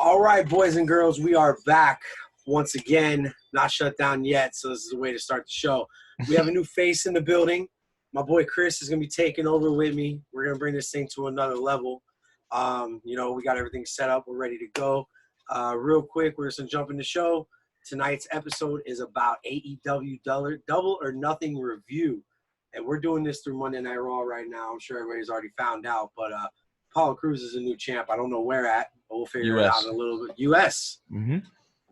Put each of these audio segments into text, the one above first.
All right, boys and girls, we are back once again. Not shut down yet, so this is a way to start the show. We have a new face in the building. My boy Chris is going to be taking over with me. We're going to bring this thing to another level. We got everything set up. We're ready to go. Real quick, we're just going to jump in the show. Tonight's episode is about AEW Double or Nothing review. And we're doing this through Monday Night Raw right now. I'm sure everybody's already found out, but Apollo Crews is a new champ. I don't know where at, but we'll figure it out in a little bit. U.S. Mm-hmm.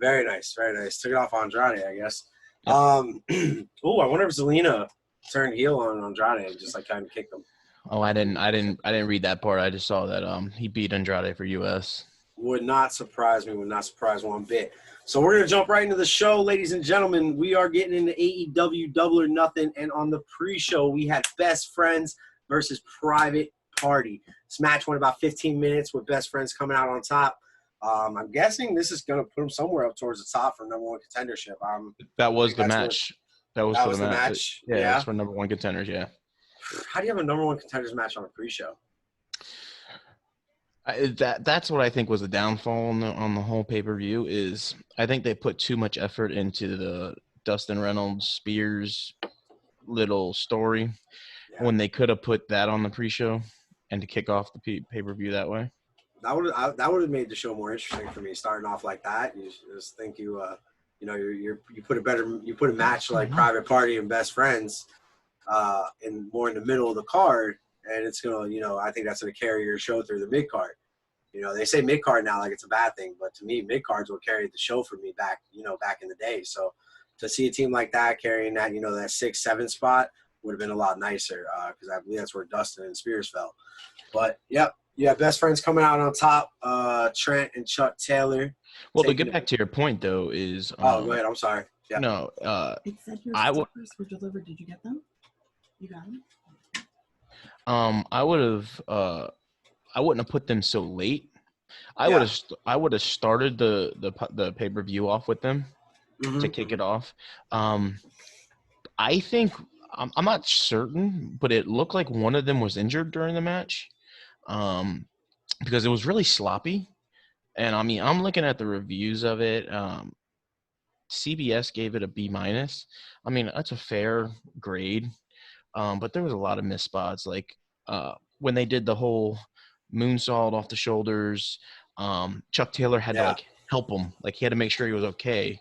Very nice, very nice. Took it off Andrade, I guess. Yep. I wonder if Zelina turned heel on Andrade and just like kind of kicked him. Oh, I didn't read that part. I just saw that he beat Andrade for U.S. Would not surprise me. Would not surprise one bit. So we're gonna jump right into the show, ladies and gentlemen. We are getting into AEW Double or Nothing, and on the pre-show we had Best Friends versus Private Party. This match went about 15 minutes with Best Friends coming out on top. I'm guessing this is going to put them somewhere up towards the top for number one contendership. That was the match. That was the match. Yeah, that's for number one contenders, yeah. How do you have a number one contenders match on a pre-show? That's what I think was the downfall on the whole pay-per-view is I think they put too much effort into the Dustin Reynolds, Spears little story when they could have put that on the pre-show and to kick off the pay-per-view that way. That would have made the show more interesting for me. Starting off like that, you just think you put a match like Private Party and Best Friends, and more in the middle of the card, and it's gonna I think that's gonna carry your show through the mid card. They say mid card now like it's a bad thing, but to me mid cards will carry the show for me back in the day. So to see a team like that carrying that that 6-7 spot would have been a lot nicer because I believe that's where Dustin and Spears fell. But yep. Yeah, Best Friends coming out on top. Trent and Chuck Taylor. Well, to get back to your point, though, is go ahead. I'm sorry. Yeah. No, it said your stickers were delivered. Did you get them? You got them? I wouldn't have put them so late. I would have started the pay-per-view off with them to kick it off. I think I'm not certain, but it looked like one of them was injured during the match. Because it was really sloppy. And I mean, I'm looking at the reviews of it. CBS gave it a B-. I mean, that's a fair grade. But there was a lot of missed spots. Like when they did the whole moonsault off the shoulders, Chuck Taylor had to help him. Like he had to make sure he was okay,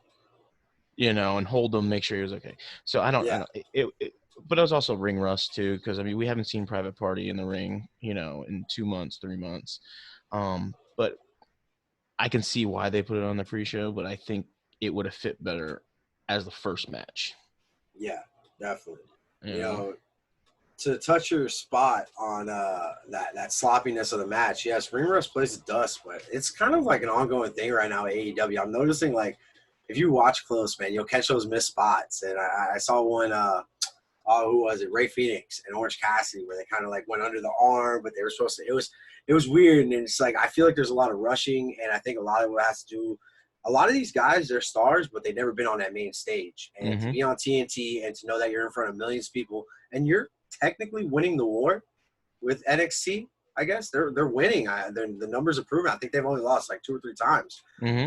and hold him, make sure he was okay. So I don't but it was also ring rust too, because I mean we haven't seen Private Party in the ring, in 2 months, 3 months. But I can see why they put it on the pre-show, but I think it would have fit better as the first match. Yeah, definitely. Yeah. To touch your spot on that sloppiness of the match, yes, ring rust plays the dust, but it's kind of like an ongoing thing right now at AEW. I'm noticing like if you watch close, man, you'll catch those missed spots. And I saw one. Who was it? Ray Phoenix and Orange Cassidy, where they kind of like went under the arm, but they were supposed to. It was weird, and it's like I feel like there's a lot of rushing, and I think a lot of it has to do. A lot of these guys, they're stars, but they've never been on that main stage, and to be on TNT and to know that you're in front of millions of people, and you're technically winning the war with NXT. I guess they're winning. The numbers are proven. I think they've only lost like 2 or 3 times,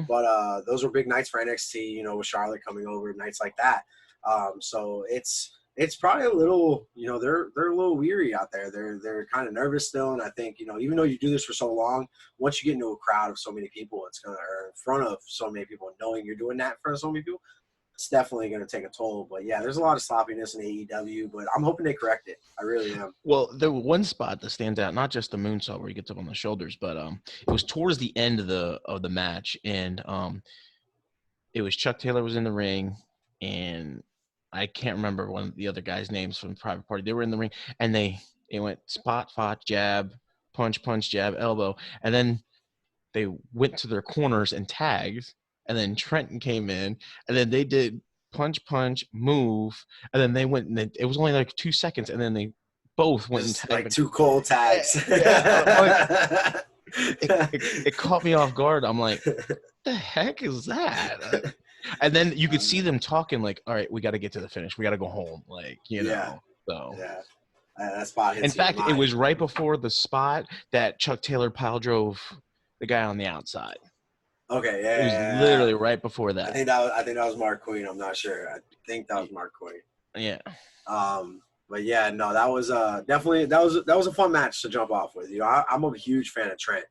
but those were big nights for NXT. With Charlotte coming over, nights like that. So it's probably a little, they're a little weary out there. They're kind of nervous still, and I think, even though you do this for so long, once you get into a crowd of so many people, or in front of so many people, knowing you're doing that in front of so many people, it's definitely going to take a toll. But yeah, there's a lot of sloppiness in AEW, but I'm hoping they correct it. I really am. Well, there was one spot that stands out, not just the moonsault where he gets up on the shoulders, but it was towards the end of the match, and it was Chuck Taylor was in the ring, and I can't remember one of the other guys' names from Private Party. They were in the ring, and it went spot, jab, punch, jab, elbow. And then they went to their corners and tagged, and then Trenton came in, and then they did punch, move, and then they went, and it was only like 2 seconds, and then they both went and tagged. Like 2 cold tags. It caught me off guard. I'm like, what the heck is that? And then you could see them talking like, all right, we got to get to the finish. We got to go home. Like, so. Yeah. That spot hits. In fact, it was right before the spot that Chuck Taylor pile drove the guy on the outside. Okay, yeah, It was yeah, yeah. literally right before I that. think that was Mark Queen. I'm not sure. I think that was Mark Queen. Yeah. But yeah, no, that was definitely that was a fun match to jump off with. You know, I'm a huge fan of Trent,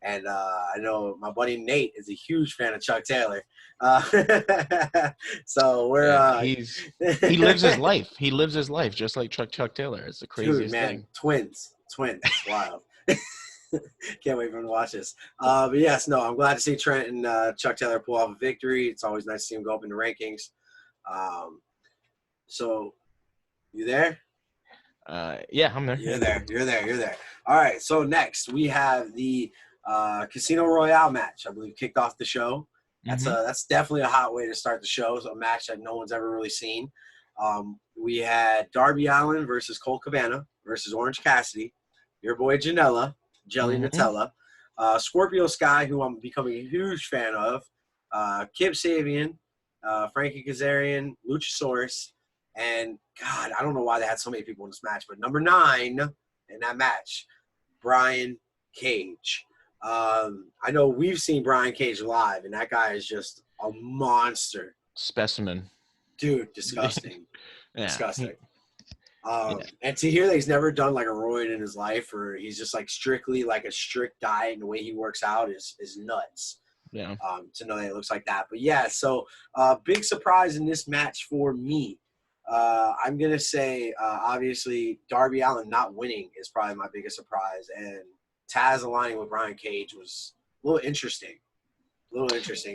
and I know my buddy Nate is a huge fan of Chuck Taylor. Uh, so we're Yeah, he lives his life. He lives his life just like Chuck Taylor. It's the dude, craziest man, thing. twins, it's wild. Can't wait for him to watch this. But yes, no, I'm glad to see Trent and Chuck Taylor pull off a victory. It's always nice to see him go up in the rankings. So you there? Yeah, I'm there. You're there. All right. So next we have the Casino Royale match. I believe kicked off the show. That's definitely a hot way to start the show. So a match that no one's ever really seen. We had Darby Allin versus Colt Cabana versus Orange Cassidy. Your boy Janela, Jelly Nutella, Scorpio Sky, who I'm becoming a huge fan of. Kip Sabian, Frankie Kazarian, Luchasaurus. And God, I don't know why they had so many people in this match, but number 9 in that match, Brian Cage. I know we've seen Brian Cage live, and that guy is just a monster. Specimen. Dude, disgusting. Yeah. Disgusting. And to hear that he's never done like a roid in his life, or he's just like strictly like a strict diet and the way he works out is nuts. Yeah. To know that it looks like that. But yeah, so big surprise in this match for me. I'm going to say, obviously, Darby Allin not winning is probably my biggest surprise. And Taz aligning with Brian Cage was a little interesting.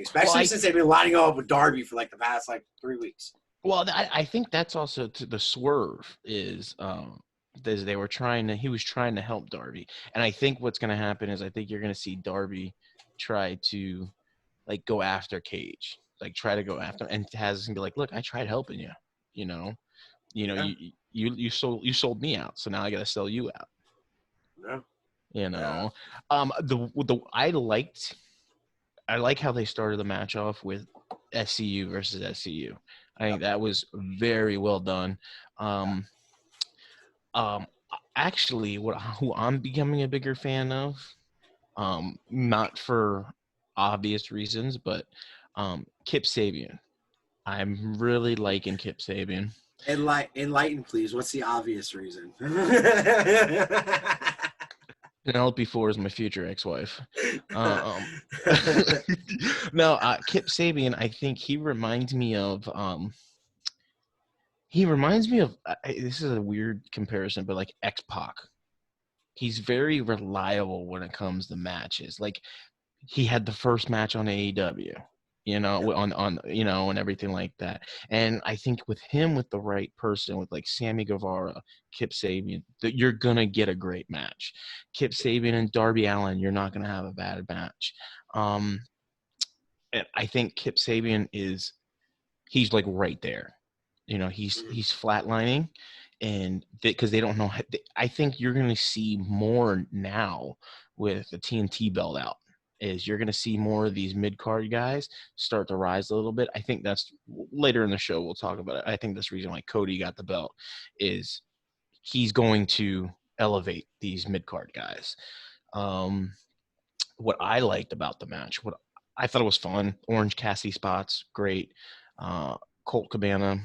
Especially since they've been lining up with Darby for like the past like 3 weeks. Well, I think that's also to the swerve is he was trying to help Darby. And I think what's going to happen is I think you're going to see Darby try to like go after Cage, like try to go after him, and Taz is going to be like, look, I tried helping you. Yeah. You sold me out, so now I got to sell you out. Yeah. I like how they started the match off with SCU versus SCU. I think that was very well done. Actually, who I'm becoming a bigger fan of, not for obvious reasons, but Kip Sabian. I'm really liking Kip Sabian. Enlighten, please. What's the obvious reason? Penelope Ford is my future ex-wife. No, Kip Sabian, I think he reminds me of this is a weird comparison, but like X-Pac. He's very reliable when it comes to matches. Like he had the first match on AEW, on and everything like that. And I think with him, with the right person, with like Sammy Guevara, Kip Sabian, that you're gonna get a great match. Kip Sabian and Darby Allin, you're not gonna have a bad match. And I think Kip Sabian he's like right there. He's flatlining, and because they don't know. I think you're gonna see more now with the TNT belt out. Is you're going to see more of these mid-card guys start to rise a little bit. I think that's later in the show we'll talk about it. I think that's the reason why Cody got the belt is he's going to elevate these mid-card guys. What I liked about the match, what I thought it was fun, Orange Cassidy spots, great. Colt Cabana's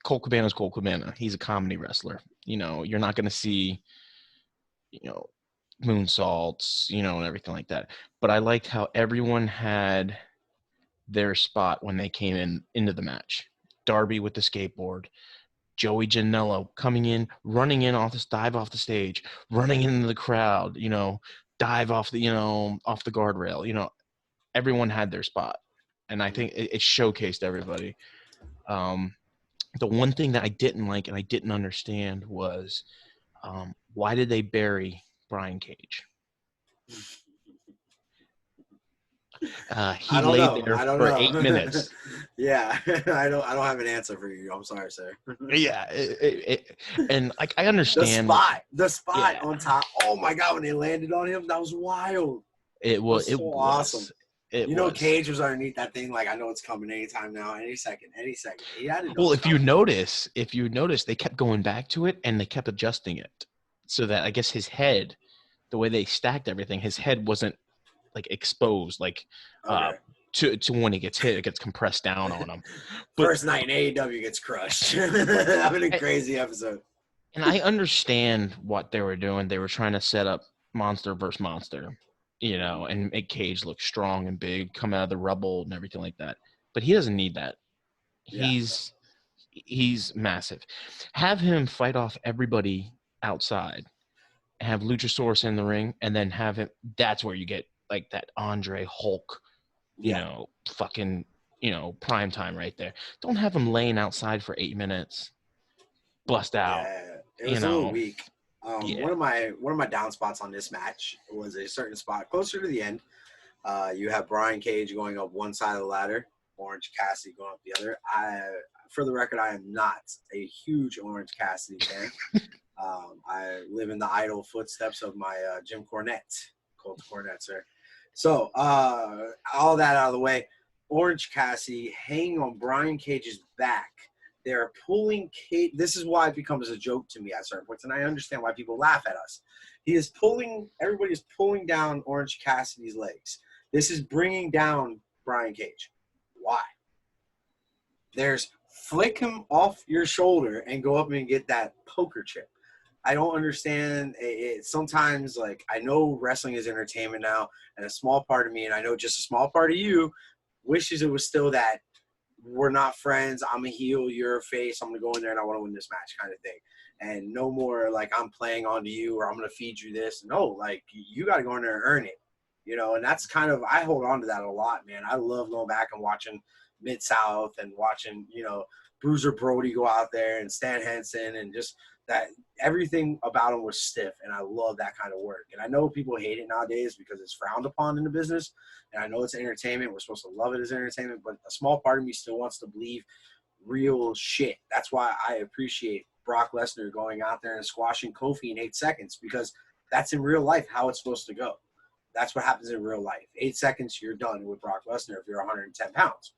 Colt Cabana. He's a comedy wrestler. You're not going to see, moonsaults, and everything like that. But I liked how everyone had their spot when they came into the match. Darby with the skateboard, Joey Janela coming in, running in dive off the stage, running into the crowd, dive off the guardrail. Everyone had their spot. And I think it showcased everybody. The one thing that I didn't like and I didn't understand was why did they bury Brian Cage? He laid there for 8 minutes. Yeah, I don't have an answer for you. I'm sorry, sir. Yeah, and like I understand the spot on top. Oh my God, when they landed on him, that was wild. It was awesome. Was. Cage was underneath that thing. Like I know it's coming anytime now, any second. He had it. Well, if you notice, they kept going back to it and they kept adjusting it so that I guess his head, the way they stacked everything, his head wasn't like exposed, like Okay. to when he gets hit, it gets compressed down on him. But First night in AEW gets crushed. Having a crazy episode. and I understand what they were doing. They were trying to set up monster versus monster, and make Cage look strong and big, come out of the rubble and everything like that. But he doesn't need that. Yeah. He's massive. Have him fight off everybody outside. Have Luchasaurus in the ring, and then have him. That's where you get like that Andre Hulk, fucking, prime time right there. Don't have him laying outside for 8 minutes, bust out. Yeah, it was a little weak. Yeah. One of my down spots on this match was a certain spot closer to the end. You have Brian Cage going up one side of the ladder, Orange Cassidy going up the other. For the record, I am not a huge Orange Cassidy fan. I live in the idle footsteps of my Jim Cornette, Colt Cornette, sir. So all that out of the way, Orange Cassidy hanging on Brian Cage's back. They're pulling Cage. This is why it becomes a joke to me at certain points, and I understand why people laugh at us. Everybody is pulling down Orange Cassidy's legs. This is bringing down Brian Cage. Why? There's flick him off your shoulder and go up and get that poker chip. I don't understand it. Sometimes, like, I know wrestling is entertainment now, and a small part of me, and I know just a small part of you, wishes it was still that we're not friends. I'm a heel, you're a face. I'm going to go in there and I want to win this match kind of thing. And no more like I'm playing onto you or I'm going to feed you this. No, like you got to go in there and earn it, and that's kind of, I hold on to that a lot, man. I love going back and watching Mid-South and watching, Bruiser Brody go out there and Stan Henson and just that everything about him was stiff. And I love that kind of work. And I know people hate it nowadays because it's frowned upon in the business. And I know it's entertainment. We're supposed to love it as entertainment, but a small part of me still wants to believe real shit. That's why I appreciate Brock Lesnar going out there and squashing Kofi in 8 seconds, because that's in real life how it's supposed to go. That's what happens in real life. 8 seconds, you're done with Brock Lesnar if you're 110 pounds.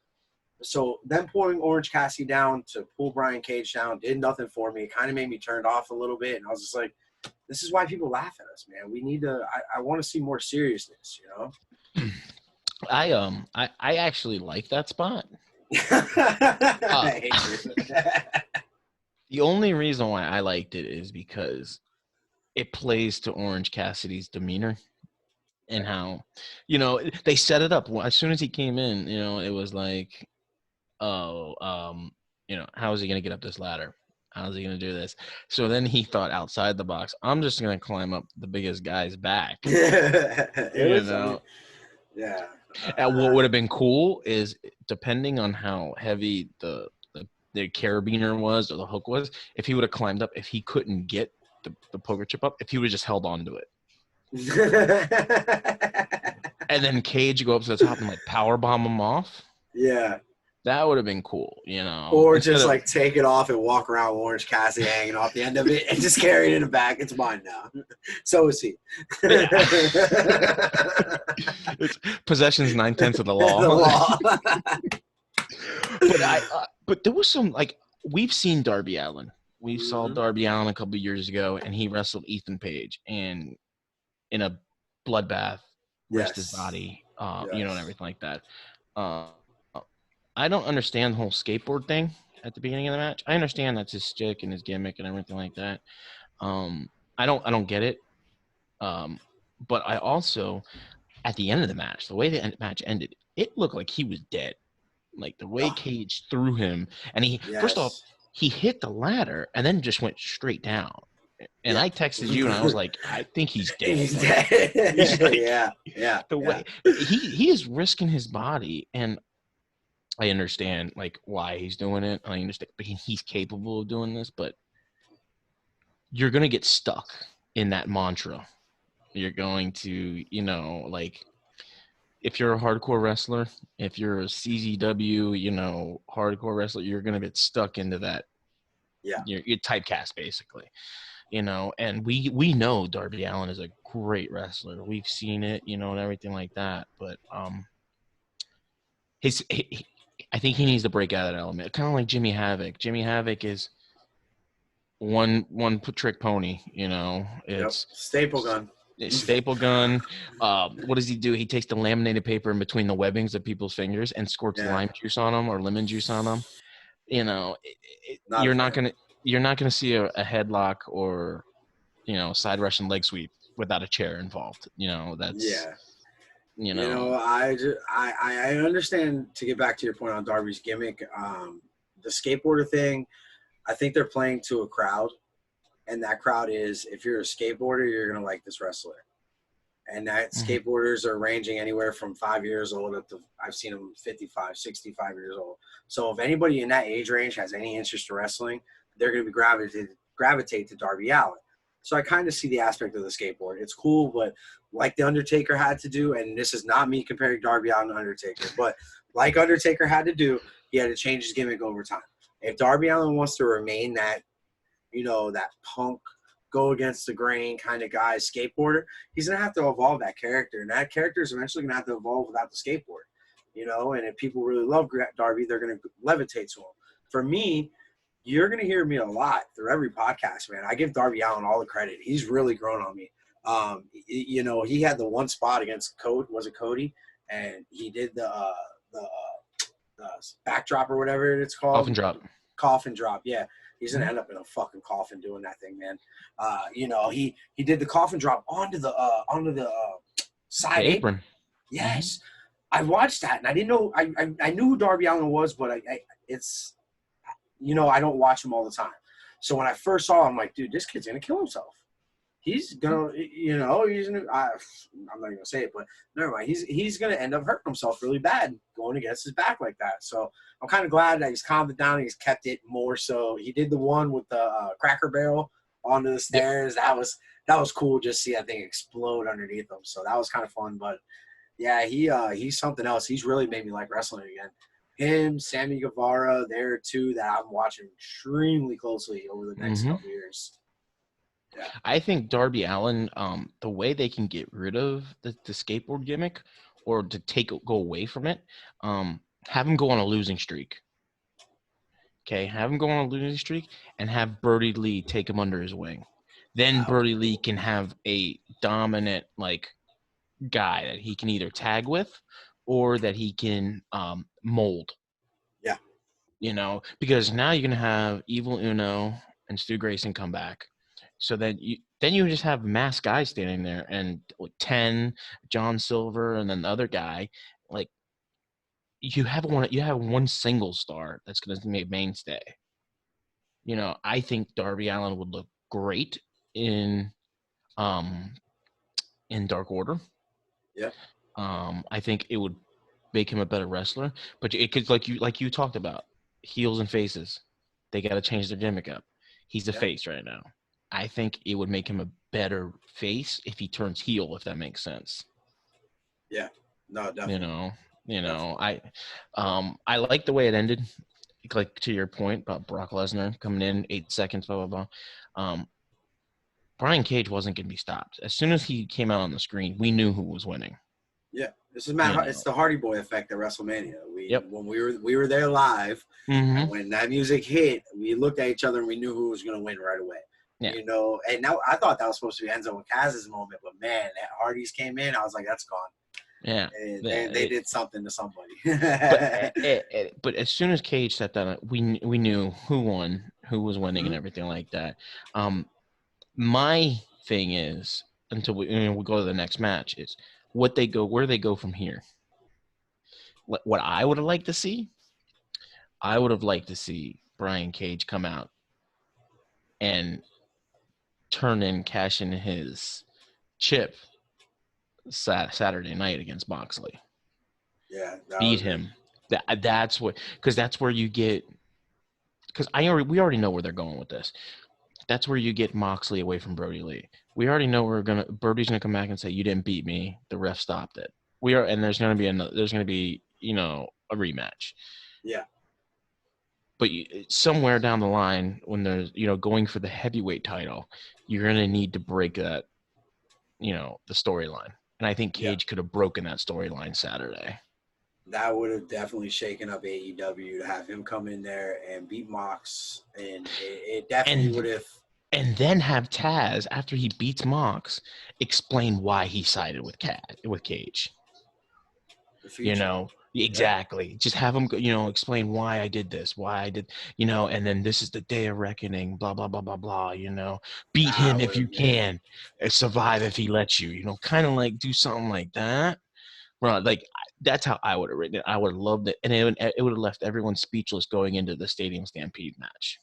So them pulling Orange Cassidy down to pull Brian Cage down did nothing for me. It kind of made me turned off a little bit. And I was just like, this is why people laugh at us, man. We need to – I want to see more seriousness, I actually like that spot. I hate it. The only reason why I liked it is because it plays to Orange Cassidy's demeanor and how, they set it up. As soon as he came in, it was like, how is he going to get up this ladder? How's he going to do this? So then he thought outside the box. I'm just going to climb up the biggest guy's back. Yeah. And what would have been cool is, depending on how heavy the carabiner was or the hook was, if he would have climbed up, if he couldn't get the poker chip up, if he would have just held on to it. And then Cage go up to the top and like power bomb him off. Yeah. That would have been cool, Or just like take it off and walk around with Orange Cassidy hanging off the end of it and just carry it in the back. It's mine now. So is he. Yeah. It's possession's 9/10 of the law. The law. But there was some, like, we've seen Darby Allin. We saw Mhm. Darby Allin a couple of years ago, and he wrestled Ethan Page and in a bloodbath, risked his body, and everything like that. I don't understand the whole skateboard thing at the beginning of the match. I understand that's his stick and his gimmick and everything like that. I don't get it. But I also, at the end of the match, the way the match ended, it looked like he was dead. Like the way Cage threw him, and first off, he hit the ladder and then just went straight down. And I texted you and I was like, I think he's dead. He's dead. He's like, yeah. The way he is risking his body, and I understand like why he's doing it. I understand, but he's capable of doing this. But you're gonna get stuck in that mantra. You're going to, like, if you're a hardcore wrestler, if you're a CZW, hardcore wrestler, you're gonna get stuck into that. Yeah. You're typecast basically. And we know Darby Allin is a great wrestler. We've seen it, and everything like that. But I think he needs to break out of that element. Kind of like Jimmy Havoc. Jimmy Havoc is one trick pony. It's staple gun. staple gun. What does he do? He takes the laminated paper in between the webbings of people's fingers and squirts Yeah. lime juice on them or lemon juice on them. You know, Not a you're not gonna see a headlock or side Russian leg sweep without a chair involved. That's I understand. To get back to your point on Darby's gimmick, the skateboarder thing. I think they're playing to a crowd, and that crowd is, if you're a skateboarder, you're gonna like this wrestler. And that skateboarders are ranging anywhere from 5 years old up to, I've seen them 55, 65 years old. So if anybody in that age range has any interest in wrestling, they're going to be gravitate to Darby Allin. So I kind of see the aspect of the skateboard. It's cool, but like the Undertaker had to do, and this is not me comparing Darby Allin to Undertaker, but like Undertaker had to do, he had to change his gimmick over time. If Darby Allin wants to remain that, that punk, go against the grain kind of guy, skateboarder, he's going to have to evolve that character. And that character is eventually going to have to evolve without the skateboard, and if people really love Darby, they're going to levitate to him. For me, you're going to hear me a lot through every podcast, man. I give Darby Allin all the credit. He's really grown on me. He had the one spot against Cody? And he did the backdrop or whatever it's called. Coffin drop, yeah. He's gonna end up in a fucking coffin doing that thing, man. He did the coffin drop onto the side apron. Yes, I watched that, and I didn't know. I knew who Darby Allin was, but I don't watch him all the time. So when I first saw him, I'm like, dude, this kid's gonna kill himself. He's gonna, I'm not gonna say it, but never mind. He's gonna end up hurting himself really bad going against his back like that. So I'm kind of glad that he's calmed it down and he's kept it more. So he did the one with the Cracker Barrel onto the stairs. That was cool. Just see that thing explode underneath him. So that was kind of fun. But yeah, he's something else. He's really made me like wrestling again. Him, Sammy Guevara, there are two that I'm watching extremely closely over the next couple years. Yeah. I think Darby Allin, the way they can get rid of the skateboard gimmick or to go away from it, have him go on a losing streak. Okay, have him go on a losing streak and have Brody Lee take him under his wing. Then Brody Lee can have a dominant guy that he can either tag with or that he can mold. Yeah. Because now you're going to have Evil Uno and Stu Grayson come back. So then you just have mass guys standing there, and 10, John Silver, and then the other guy. You have one single star that's going to be a mainstay. I think Darby Allin would look great in Dark Order. Yeah. I think it would make him a better wrestler, but it could, like you talked about, heels and faces. They got to change their gimmick up. He's a face right now. I think it would make him a better face if he turns heel, if that makes sense. Yeah. No, definitely. I like the way it ended. Like, to your point about Brock Lesnar coming in 8 seconds, blah, blah, blah. Brian Cage wasn't going to be stopped. As soon as he came out on the screen, we knew who was winning. Yeah. This is it's the Hardy Boy effect at WrestleMania. When we were there live, and when that music hit, we looked at each other and we knew who was going to win right away. Yeah. And now I thought that was supposed to be Enzo and Kaz's moment, but man, that Hardy's came in, I was like, that's gone. Yeah. And they did something to somebody. but as soon as Cage sat down, we knew who won, who was winning, and everything like that. My thing is, until we go to the next match, is where they go from here. What I would have liked to see, Brian Cage come out and cash in his chip Saturday night against Moxley. Yeah, beat him. That's where you get. Because we already know where they're going with this. That's where you get Moxley away from Brody Lee. We already know Brody's gonna come back and say, "You didn't beat me. The ref stopped it." And there's gonna be a rematch. Yeah. But somewhere down the line, when there's going for the heavyweight title, you're gonna need to break that, the storyline. And I think Cage could have broken that storyline Saturday. That would have definitely shaken up AEW to have him come in there and beat Mox, and it definitely would have and then have Taz, after he beats Mox, explain why he sided with Cage. The future. Exactly. Just have him, explain why I did this, why I did, and then this is the day of reckoning, blah, blah, blah, blah, blah, beat him if you can, survive if he lets you, kind of like do something like that. Right, like that's how I would have written it. I would have loved it, and it would have left everyone speechless going into the Stadium Stampede match.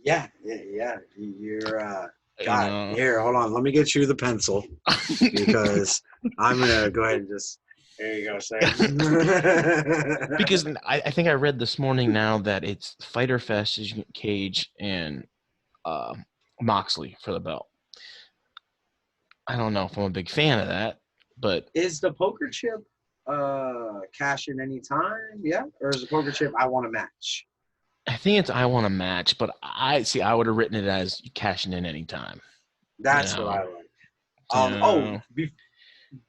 Yeah. You're You God. know, Here, hold on. Let me get you the pencil because I'm gonna go ahead and just. There you go, sir. because I think I read this morning now that it's Fighter Fest is Cage and Moxley for the belt. I don't know if I'm a big fan of that, but is the poker chip cash in any time? Yeah, or is the poker chip I want a match? I think it's I want a match. But I would have written it as cashing in anytime. That's what I like.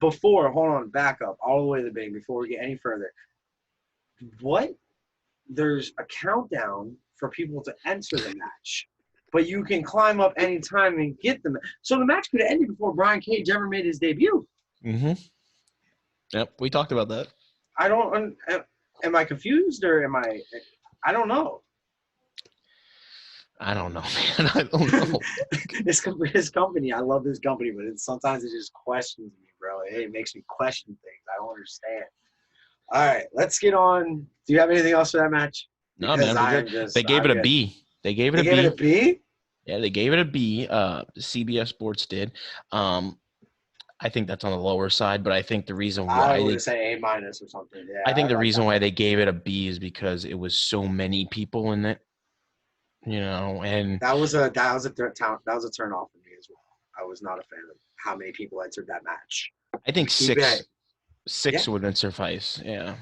Before, hold on, back up all the way to the beginning before we get any further. What? There's a countdown for people to enter the match, but you can climb up anytime and get them. So the match could have ended before Brian Cage ever made his debut. Mm-hmm. Yep, we talked about that. I don't. Am I confused or am I? I don't know. I don't know, man. I don't know. His company, I love this company, but sometimes it just questions me, bro. It makes me question things. I don't understand. All right, let's get on. Do you have anything else for that match? No, man. They gave it a B. They gave it a B? Yeah, they gave it a B. CBS Sports did. I think that's on the lower side, but I think the reason why I would say A- or something. Yeah, I think the reason why they gave it a B is because it was so many people in it. And that was a turn off for me as well. I was not a fan of how many people entered that match. I think six would have suffice. Yeah,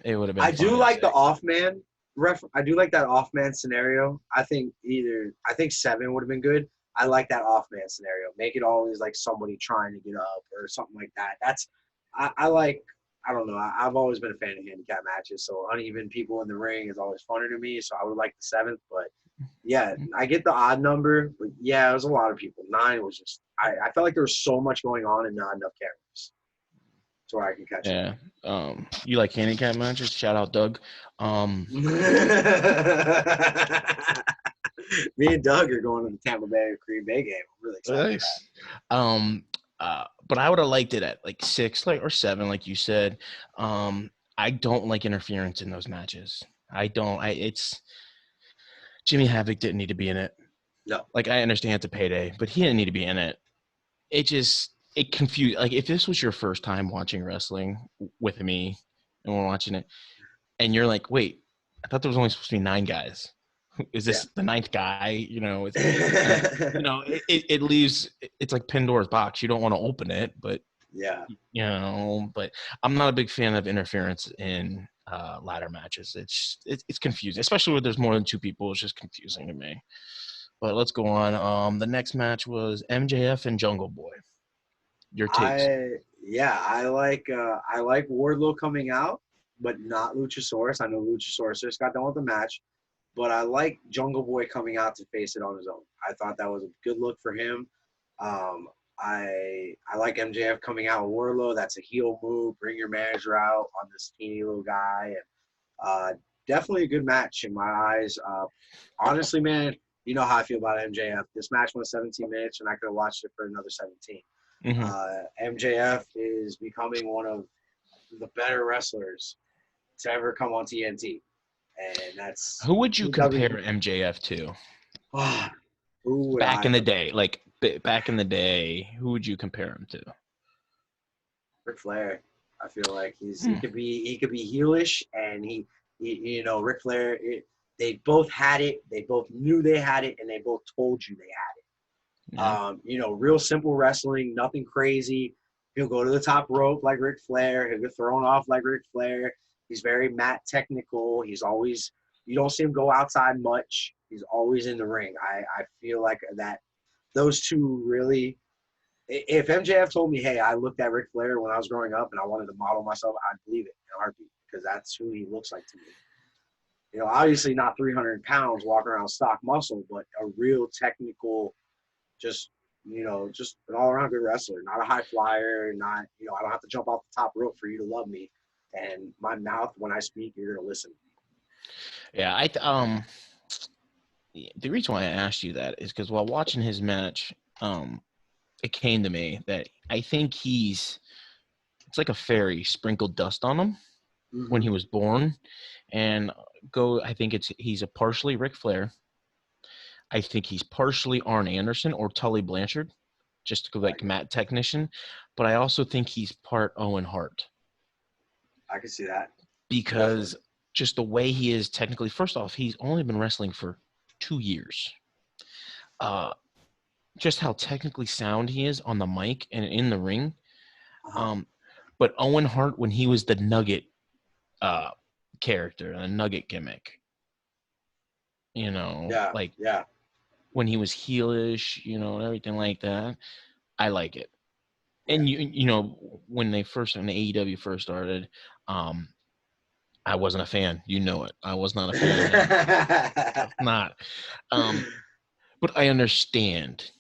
it would have been. I do like the off man I do like that off man scenario. I think 7 would have been good. I like that off man scenario. Make it always like somebody trying to get up or something like that. I like. I don't know. I've always been a fan of handicap matches, so uneven people in the ring is always funner to me. So I would like the 7th, but yeah, I get the odd number, but yeah, it was a lot of people. 9 was just I felt like there was so much going on and not enough cameras. So I can catch it. Yeah. You like handicap matches? Shout out Doug. Me and Doug are going to the Tampa Bay Green Bay game. I'm really excited. Nice. But I would have liked it at like 6, or 7, like you said. I don't like interference in those matches. I don't. It's Jimmy Havoc didn't need to be in it. No. Like I understand it's a payday, but he didn't need to be in it. It confused. Like if this was your first time watching wrestling with me, and we're watching it, and you're like, wait, I thought there was only supposed to be 9 guys. Is this the 9th guy? It leaves. It's like Pandora's box. You don't want to open it, but yeah, but I'm not a big fan of interference in ladder matches. It's confusing, especially when there's more than 2 people. It's just confusing to me. But let's go on. The next match was MJF and Jungle Boy. Your takes? I like Wardlow coming out, but not Luchasaurus. I know Luchasaurus just got done with the match. But I like Jungle Boy coming out to face it on his own. I thought that was a good look for him. I like MJF coming out with Wardlow. That's a heel move. Bring your manager out on this teeny little guy. And definitely a good match in my eyes. Honestly, man, you know how I feel about MJF. This match went 17 minutes, and I could have watched it for another 17. Mm-hmm. MJF is becoming one of the better wrestlers to ever come on TNT. And that's who would you compare MJF to? Back in the day, who would you compare him to? Ric Flair. I feel like he could be heelish, and he Ric Flair. They both had it. They both knew they had it, and they both told you they had it. Yeah. Real simple wrestling, nothing crazy. He'll go to the top rope like Ric Flair. He'll get thrown off like Ric Flair. He's very mat technical. He's always – you don't see him go outside much. He's always in the ring. I feel like that those two really – if MJF told me, hey, I looked at Ric Flair when I was growing up and I wanted to model myself, I'd believe it in a heartbeat because that's who he looks like to me. Obviously not 300 pounds walking around stock muscle, but a real technical just just an all around good wrestler, not a high flyer, not I don't have to jump off the top rope for you to love me. And my mouth, when I speak, you're gonna listen. Yeah, the reason why I asked you that is because while watching his match, it came to me that I think it's like a fairy sprinkled dust on him when he was born, and I think he's a partially Ric Flair. I think he's partially Arn Anderson or Tully Blanchard, just to go like mat technician, but I also think he's part Owen Hart. I can see that. Because Definitely. just the way he is technically, first off, he's only been wrestling for 2 years. Just how technically sound he is on the mic and in the ring. But Owen Hart, when he was the Nugget character, the Nugget gimmick, when he was heelish, and everything like that, I like it. And when the AEW first started, I wasn't a fan. You know it. I was not a fan of him. Not. But I understand,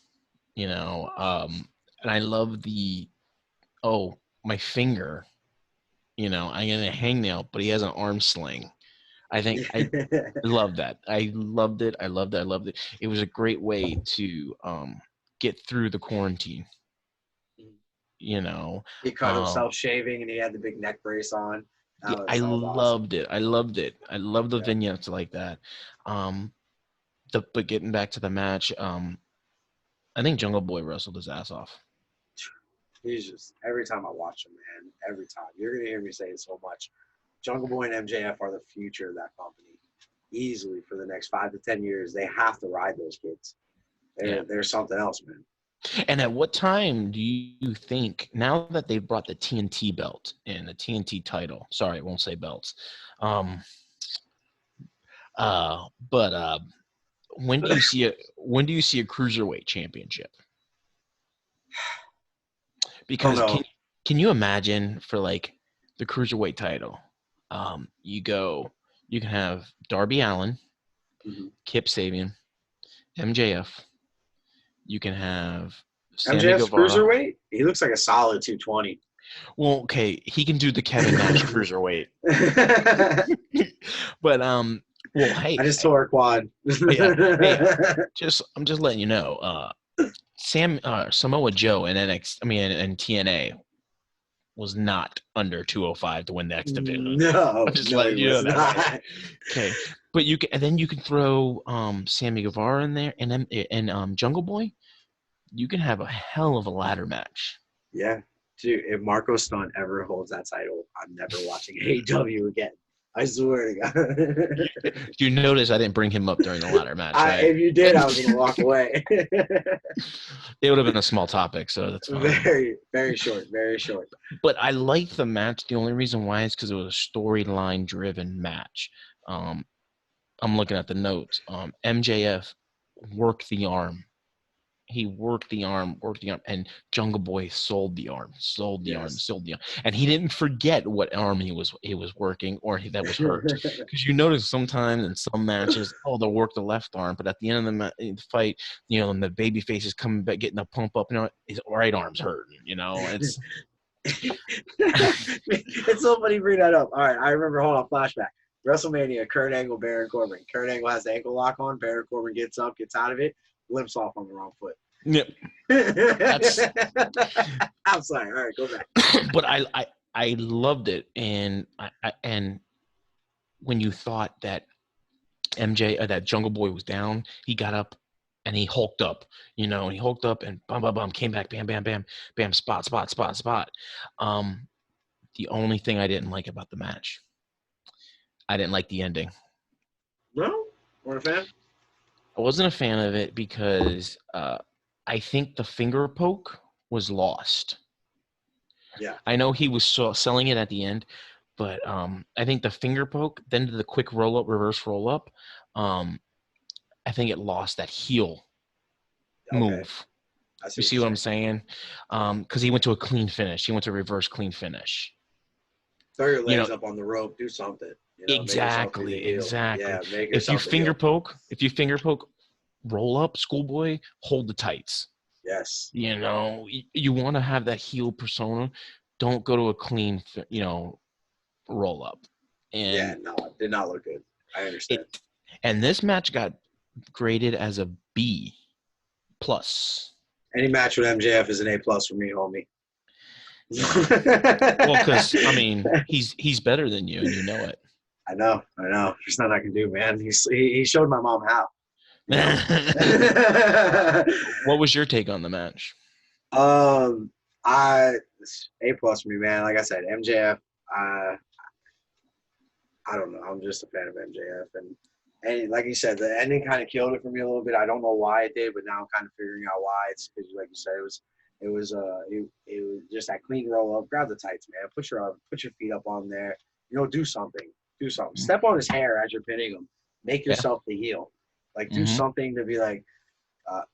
and I love my finger, I'm going to hangnail, but he has an arm sling. I think I love that. I loved it. I loved it. I loved it. It was a great way to get through the quarantine. He cut himself shaving, and he had the big neck brace on. Yeah, I loved it. I loved it. I love the vignettes like that. But getting back to the match, I think Jungle Boy wrestled his ass off. He's just, every time I watch him, man, every time. You're going to hear me say it so much. Jungle Boy and MJF are the future of that company. Easily for the next 5 to 10 years, they have to ride those kids. They're something else, man. And at what time do you think, now that they've brought the TNT belt and the TNT title, sorry, I won't say belts, but when do you see a cruiserweight championship? Because can you imagine for like the cruiserweight title, you can have Darby Allin, Kip Sabian, MJF. You can have Sammy MJF's Guevara. Cruiserweight? He looks like a solid 220. Well, okay, he can do the Kevin Nash Cruiserweight. But well, hey, I just tore a quad. Yeah, hey, I'm just letting you know. Samoa Joe and and TNA was not under 205 to win the X division. No, I'm just letting you know that. Right? Okay, but you can throw Sammy Guevara in there and Jungle Boy. You can have a hell of a ladder match. Yeah, dude. If Marco Stunt ever holds that title, I'm never watching AEW again. I swear to God. You notice I didn't bring him up during the ladder match, right? If you did, I was going to walk away. It would have been a small topic, so that's fine. Very, very short, very short. But I liked the match. The only reason why is because it was a storyline-driven match. I'm looking at the notes. MJF worked the arm. He worked the arm, and Jungle Boy sold the arm. And he didn't forget what arm he was working or that was hurt. Because you notice sometimes in some matches, they'll work the left arm, but at the end of the fight, and the baby face is coming back, getting a pump up, his right arm's hurting. It's it's so funny you bring that up. All right, I remember. Hold on, flashback. WrestleMania, Kurt Angle, Baron Corbin. Kurt Angle has the ankle lock on. Baron Corbin gets up, gets out of it, limps off on the wrong foot. Yep. I'm sorry. All right, go back. But I loved it, and and when you thought that that Jungle Boy was down, he got up and he hulked up, and he hulked up and bum, came back, bam, bam, bam, bam, spot. The only thing I didn't like about the match, I didn't like the ending. No? Weren't a fan? I wasn't a fan of it because I think the finger poke was lost. Yeah. I know he was selling it at the end, but I think the finger poke, then the quick roll-up, reverse roll-up, I think it lost that heel move. You see what I'm saying? Because he went to a clean finish. He went to a reverse clean finish. Throw your legs up on the rope. Do something. Exactly. Yeah, if you finger poke, roll up, schoolboy, hold the tights. Yes. You know, you want to have that heel persona. Don't go to a clean, roll up. Yeah, And no, it did not look good. I understand. and this match got graded as a B plus. Any match with MJF is an A+ for me, homie. Well, because I mean, he's better than you, and you know it. I know. There's nothing I can do, man. He showed my mom how. You know? What was your take on the match? I A+ for me, man. Like I said, MJF. I don't know. I'm just a fan of MJF, and like you said, the ending kind of killed it for me a little bit. I don't know why it did, but now I'm kind of figuring out why. It's because, like you said, it was just that clean roll up. Grab the tights, man. Put your feet up on there. You know, do something. Step on his hair as you're pinning him. Make yourself the heel. Like do something to be like,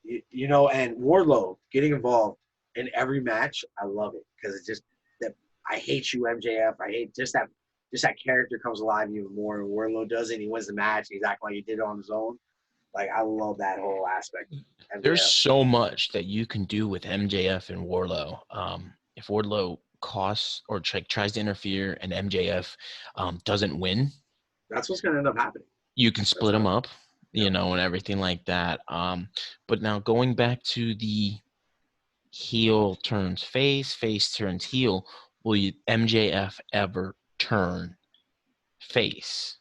you know. And Wardlow getting involved in every match, I love it because it's just that I hate you, MJF. I hate just that character comes alive even more. And Wardlow does it. He wins the match. He's acting like he did it on his own. Like I love that whole aspect. There's so much that you can do with MJF and Wardlow. If Wardlow costs or tries to interfere and MJF doesn't win, that's what's going to end up happening. You can split them up, you know, and everything like that. But now going back to the heel turns face, face turns heel, will MJF ever turn face?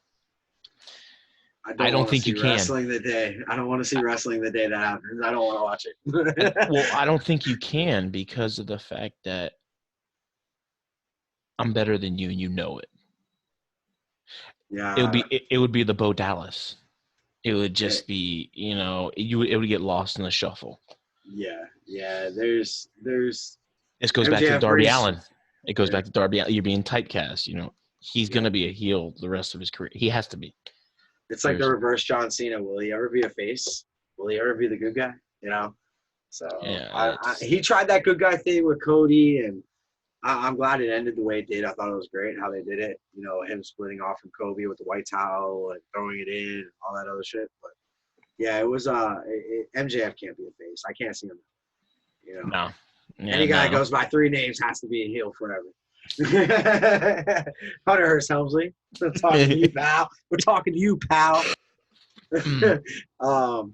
I don't think you can. Wrestling the day. I don't want to see wrestling the day that happens. I don't want to watch it. Well, I don't think you can because of the fact that I'm better than you and you know it. Yeah. It would be the Bo Dallas. It would just be, you know, it would get lost in the shuffle. Yeah. There's. This goes back to Darby Allin. It goes back to Darby Allin. You're being typecast. You know, he's gonna be a heel the rest of his career. He has to be. It's like the reverse John Cena. Will he ever be a face? Will he ever be the good guy? You know. So he tried that good guy thing with Cody, and I'm glad it ended the way it did. I thought it was great how they did it. You know, him splitting off from Kobe with the white towel and throwing it in, and all that other shit. But yeah, it was MJF can't be a face. I can't see him. You know, no. Yeah, any guy that goes by 3 names has to be a heel forever. Hunter Hearst Helmsley, we're talking to you, pal. We're talking to you, pal. All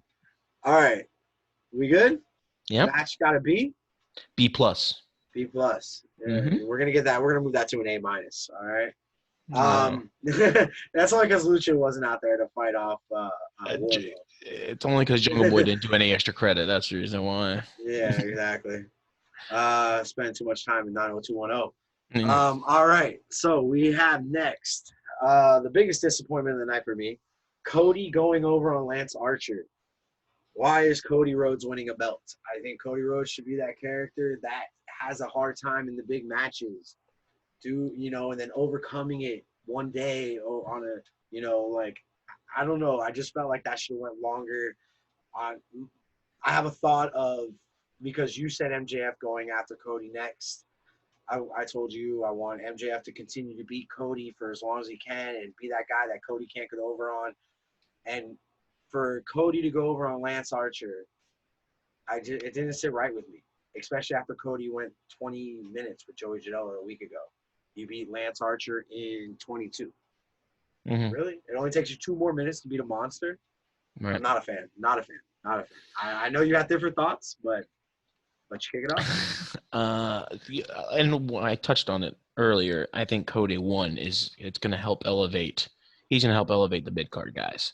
right, we good? Yeah. Match got a B. B plus. B plus. Yeah, we're gonna get that. We're gonna move that to an A minus. All right. That's only because Lucha wasn't out there to fight off. It's only because Jungle Boy didn't do any extra credit. That's the reason why. Yeah, exactly. Spent too much time in 90210. All right. So we have next the biggest disappointment of the night for me, Cody going over on Lance Archer. Why is Cody Rhodes winning a belt? I think Cody Rhodes should be that character that has a hard time in the big matches. And then overcoming it one day or on a, I don't know. I just felt like that should have went longer. I have a thought of, because you said MJF going after Cody next. I told you I want MJF to continue to beat Cody for as long as he can and be that guy that Cody can't get over on. And for Cody to go over on Lance Archer, it didn't sit right with me, especially after Cody went 20 minutes with Joey Janela a week ago. You beat Lance Archer in 22. Really? It only takes you 2 more minutes to beat a monster? Right. I'm not a fan. I know you have different thoughts, but you kick it off. And I touched on it earlier. I think Cody 1 it's going to help elevate. He's going to help elevate the mid card guys.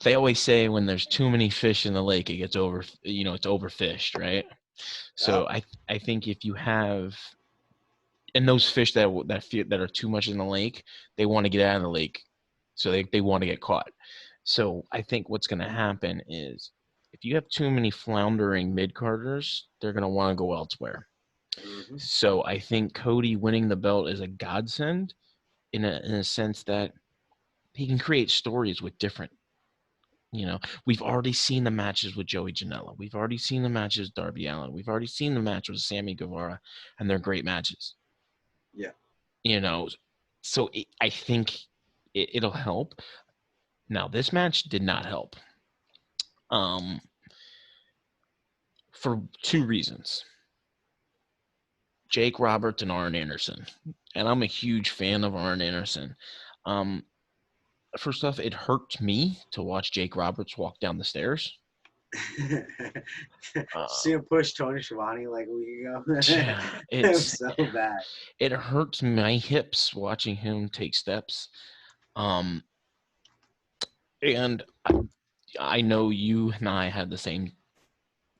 They always say when there's too many fish in the lake, it gets it's overfished, right? So I think if you have, and those fish that are too much in the lake, they want to get out of the lake, so they want to get caught. So I think what's going to happen is if you have too many floundering mid-carders, they're going to want to go elsewhere. So I think Cody winning the belt is a godsend in a sense that he can create stories with different. We've already seen the matches with Joey Janela. We've already seen the matches with Darby Allin. We've already seen the match with Sammy Guevara, and they're great matches. Yeah. So I think it'll help. Now, this match did not help. For two reasons. Jake Roberts and Arn Anderson. And I'm a huge fan of Arn Anderson. First off, it hurt me to watch Jake Roberts walk down the stairs. See him push Tony Schiavone like a week ago. It was so bad. It hurts my hips watching him take steps. And I know you and I had the same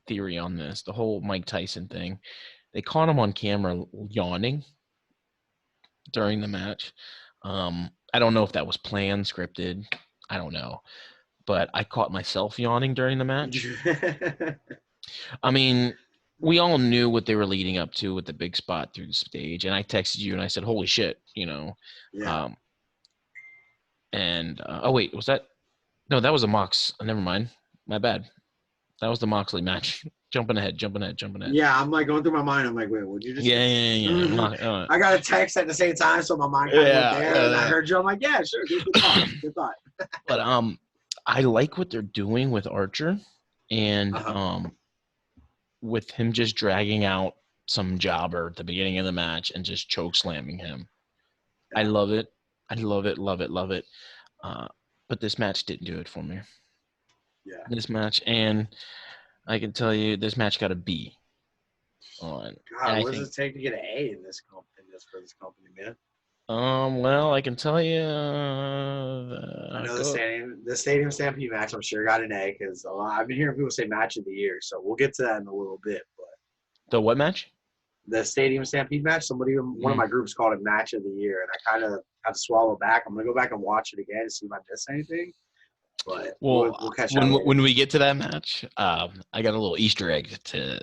theory on this, the whole Mike Tyson thing. They caught him on camera yawning during the match. I don't know if that was planned, scripted. I don't know. But I caught myself yawning during the match. I mean, we all knew what they were leading up to with the big spot through the stage. And I texted you and I said, holy shit, you know. Yeah. Oh, wait, was that? No, that was a Mox. Never mind. My bad. That was the Moxley match. Jumping ahead. Yeah, I'm like going through my mind. I'm like, wait, what'd you just say? Yeah. I got a text at the same time, so my mind kind of went there. And I heard you. I'm like, yeah, sure. Good thought. But I like what they're doing with Archer and with him just dragging out some jobber at the beginning of the match and just choke slamming him. Yeah. I love it. Love it. But this match didn't do it for me. Yeah. This match, and I can tell you, this match got a B. God, what does it take to get an A in this for this company, man? Well, I can tell you. I know the Stadium Stampede match, I'm sure got an A because I've been hearing people say match of the year, so we'll get to that in a little bit. But the what match? The Stadium Stampede match. One of my groups called it match of the year, and I kind of had to swallow back. I'm gonna go back and watch it again and see if I missed anything. But we'll catch up when we get to that match. I got a little Easter egg to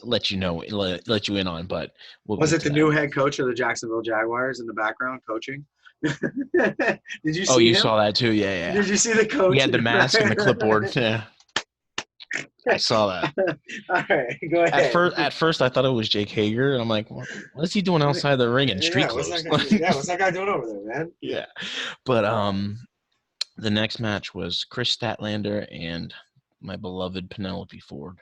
let you know, let you in on. But was it the new head coach of the Jacksonville Jaguars in the background coaching? Did you see? Oh, you him? Saw that too, yeah. Did you see the coach? He had the mask and the clipboard. Yeah, I saw that. All right, go ahead. At first, I thought it was Jake Hager, and I'm like, what is he doing outside the ring in street clothes? What's that guy doing over there, man? Yeah, but the next match was Chris Statlander and my beloved Penelope Ford,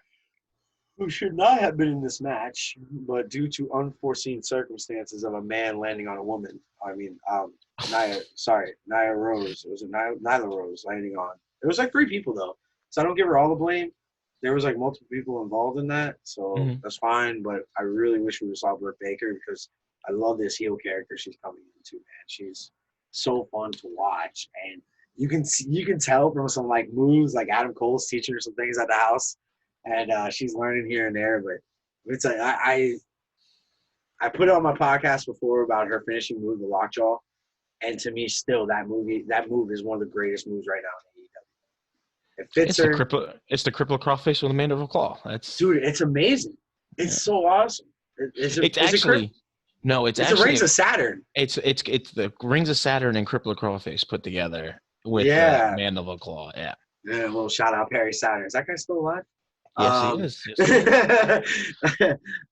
who should not have been in this match, but due to unforeseen circumstances of a man landing on a woman. I mean, Nia Rose. Was it Nyla Rose landing on? It was like 3 people though, so I don't give her all the blame. There was like multiple people involved in that, so that's fine. But I really wish we saw Britt Baker because I love this heel character she's coming into. Man, she's so fun to watch, and you can tell from some like moves, like Adam Cole's teaching her some things at the house, and she's learning here and there. But it's like I put it on my podcast before about her finishing move, the lockjaw, and to me, still that move is one of the greatest moves right now in AEW. It fits her. It's the cripple crossface with a mandible claw. Dude, it's amazing. It's so awesome. It's actually a Rings of Saturn. It's the Rings of Saturn and cripple crossface put together with the mandible claw. Yeah. Yeah, a little shout out Perry Saturn. Is that guy still alive? Yes, he is.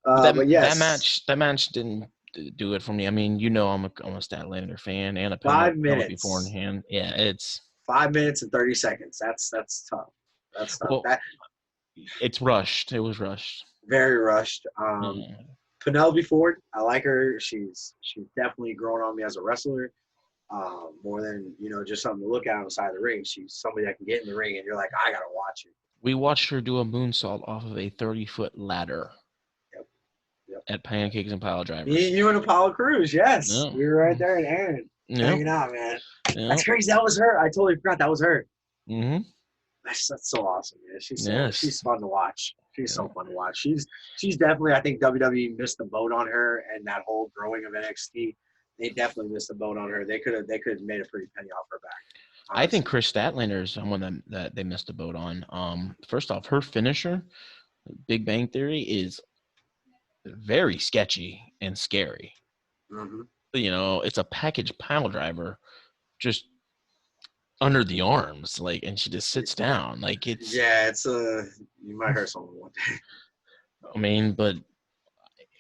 But yes, that match didn't do it for me. I mean, I'm a Statlander fan and a 5 minutes beforehand. Yeah, it's 5 minutes and 30 seconds. That's tough. That's tough. Well, it's rushed. It was rushed. Very rushed. Penelope Ford, I like her. She's definitely grown on me as a wrestler. More than just something to look at on the side of the ring. She's somebody that can get in the ring, and you're like, I gotta watch it. We watched her do a moonsault off of a 30-foot ladder. Yep. At Pancakes and Pile Drivers. You and Apollo Crews, yes. Yep. We were right there in Aaron. Hanging out, man. Yep. That's crazy. That was her. I totally forgot that was her. Mm-hmm. That's so awesome, man. She's fun to watch. She's so fun to watch. She's definitely, I think WWE missed the boat on her and that whole growing of NXT. They definitely missed the boat on her. They could have made a pretty penny off her back. Honestly. I think Chris Statlander is someone that they missed the boat on. First off, her finisher, Big Bang Theory, is very sketchy and scary. Mm-hmm. It's a package pile driver, just under the arms, and she just sits down, it's. Yeah, it's you might hurt someone one day. I mean, but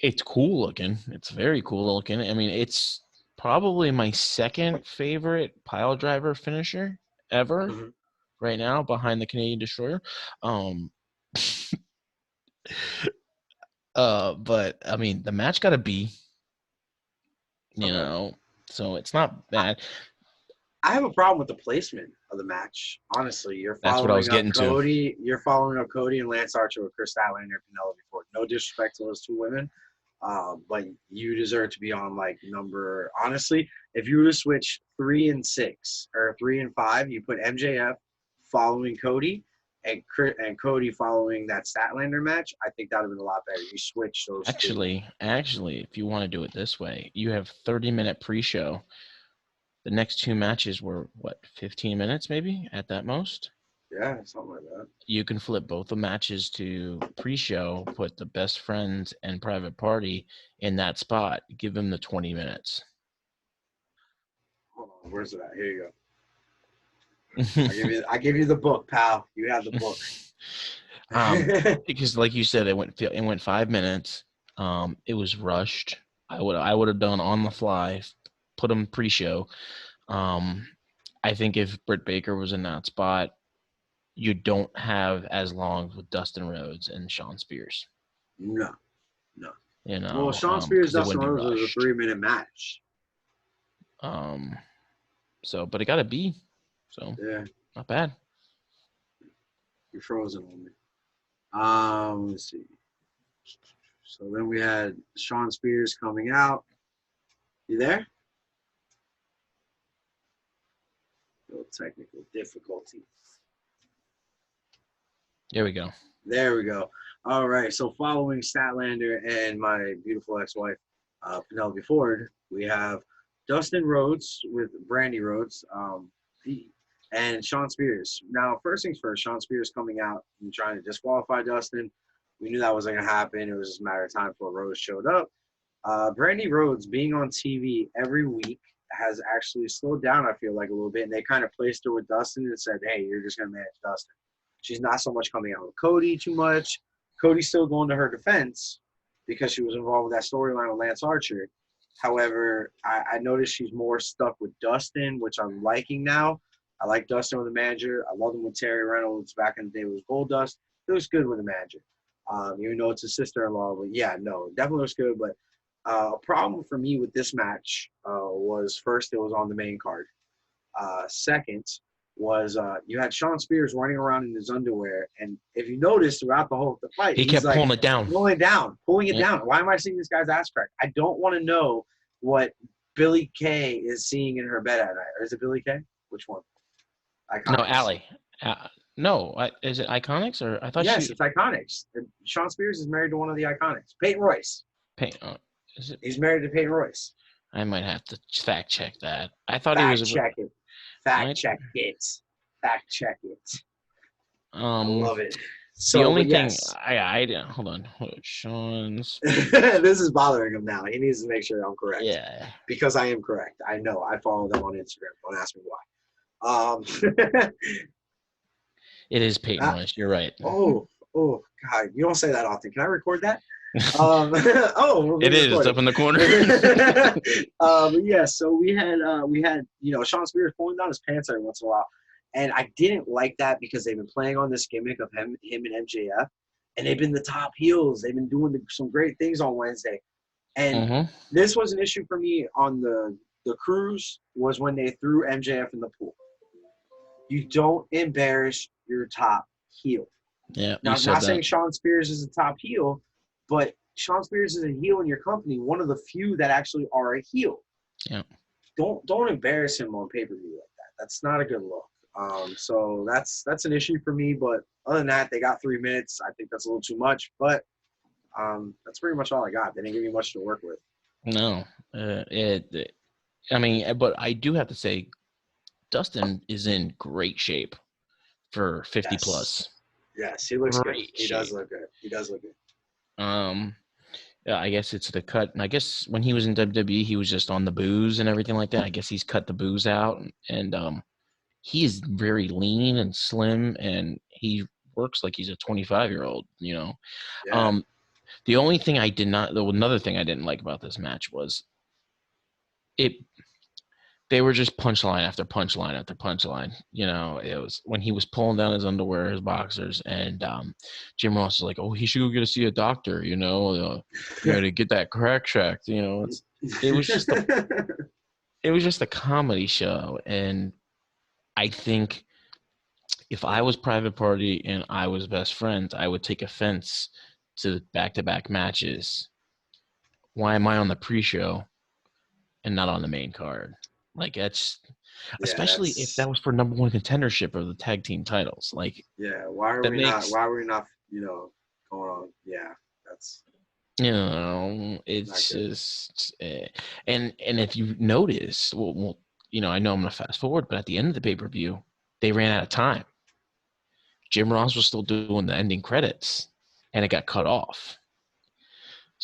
it's cool looking. It's very cool looking. I mean, it's probably my second favorite pile driver finisher ever Mm-hmm. right now, behind the Canadian Destroyer. But I mean, the match got a B, Okay. so it's not bad. I have a problem with the placement of the match. Honestly, That's what I was getting to. You're following up Cody and Lance Archer with Chris Statlander and Penelope Ford. No disrespect to those two women, but you deserve to be on like number. Honestly, if you were to switch 3 and 6 or 3 and 5, you put MJF following Cody and Cody following that Statlander match. I think that would have been a lot better. You switch those two. Actually, if you want to do it this way, you have 30-minute pre-show. The next two matches were, 15 minutes maybe at that most? Yeah, something like that. You can flip both the matches to pre-show, put the Best Friends and Private Party in that spot, give them the 20 minutes. Hold on, where's it at? Here you go. I give you the book, pal. You have the book. Because like you said, it went 5 minutes. It was rushed. I would have done on the fly, put them pre-show. I think if Britt Baker was in that spot, you don't have as long with Dustin Rhodes and Shawn Spears. No. Well, Shawn 'cause Spears it Dustin wouldn't be Rhodes was a rushed. 3-minute match. So, but it got a B. So Yeah, not bad. you're frozen on me. Let's see. So then we had Shawn Spears coming out. You there? Little technical difficulty. There we go. There we go. All right. So following Statlander and my beautiful ex-wife, Penelope Ford, we have Dustin Rhodes with Brandy Rhodes, and Shawn Spears. Now, first things first, Shawn Spears coming out and trying to disqualify Dustin. We knew that wasn't going to happen. It was just a matter of time before Rhodes showed up. Brandy Rhodes being on TV every week has actually slowed down, I feel like, a little bit. And they kind of placed her with Dustin and said, hey, you're just going to manage Dustin. She's not so much coming out with Cody too much. Cody's still going to her defense because she was involved with that storyline with Lance Archer. However, I noticed she's more stuck with Dustin, which I'm liking now. I like Dustin with the manager. I love him with Terry Reynolds. Back in the day, it was Goldust. It was good with the manager. Even though it's a sister-in-law. But yeah, no, definitely was good. But a problem for me with this match was, first, it was on the main card. Second was you had Shawn Spears running around in his underwear. And if you notice throughout the fight, He kept pulling it down. Pulling it down. Why am I seeing this guy's ass crack? I don't want to know what Billy Kay is seeing in her bed at night. Or is it Billy Kay? Which one? Iconics. No, Allie. Is it Iconics or I thought Yes, it's Iconics. Shawn Spears is married to one of the Iconics. Peyton Royce. Is it? He's married to Peyton Royce. I might have to fact check that. I thought he was. Check it. Fact check it. I love it. So, the only thing yes. I hold on. Shawn's. This is bothering him now. He needs to make sure I'm correct. Yeah. Because I am correct. I know. I follow them on Instagram. Don't ask me why. It is Peyton Royce. You're right. Oh, God. You don't say that often. Can I record that? It is. It's up in the corner. But yeah, so we had Shawn Spears pulling down his pants every once in a while, and I didn't like that because they've been playing on this gimmick of him and MJF, and they've been the top heels. They've been doing some great things on Wednesday, and this was an issue for me on the cruise was when they threw MJF in the pool. You don't embarrass your top heel. Yeah. Now, I'm not saying Shawn Spears is a top heel, but Shawn Spears is a heel in your company, one of the few that actually are a heel. Yeah. Don't embarrass him on pay-per-view like that. That's not a good look. So that's an issue for me. But other than that, they got 3 minutes. I think that's a little too much. But that's pretty much all I got. They didn't give me much to work with. No. But I do have to say, Dustin is in great shape for 50 plus. Yes, he looks great good. He does look good. Yeah, I guess it's the cut. And I guess when he was in WWE, he was just on the booze and everything like that. I guess he's cut the booze out, and he is very lean and slim, and he works like he's a 25-year-old. Yeah. The only thing another thing I didn't like about this match was it They were just punchline after punchline after punchline. You know, it was when he was pulling down his underwear, his boxers, and Jim Ross was like, "Oh, he should go see a doctor." To get that crack checked. It was just a comedy show, and I think if I was Private Party and I was best friends, I would take offense to back-to-back matches. Why am I on the pre-show and not on the main card? Like that's especially if that was for number one contendership or the tag team titles. Like why are we not going on? Yeah, that's it's just and if you notice, well, I know I'm gonna fast forward, but at the end of the pay-per-view, they ran out of time. Jim Ross was still doing the ending credits, and it got cut off.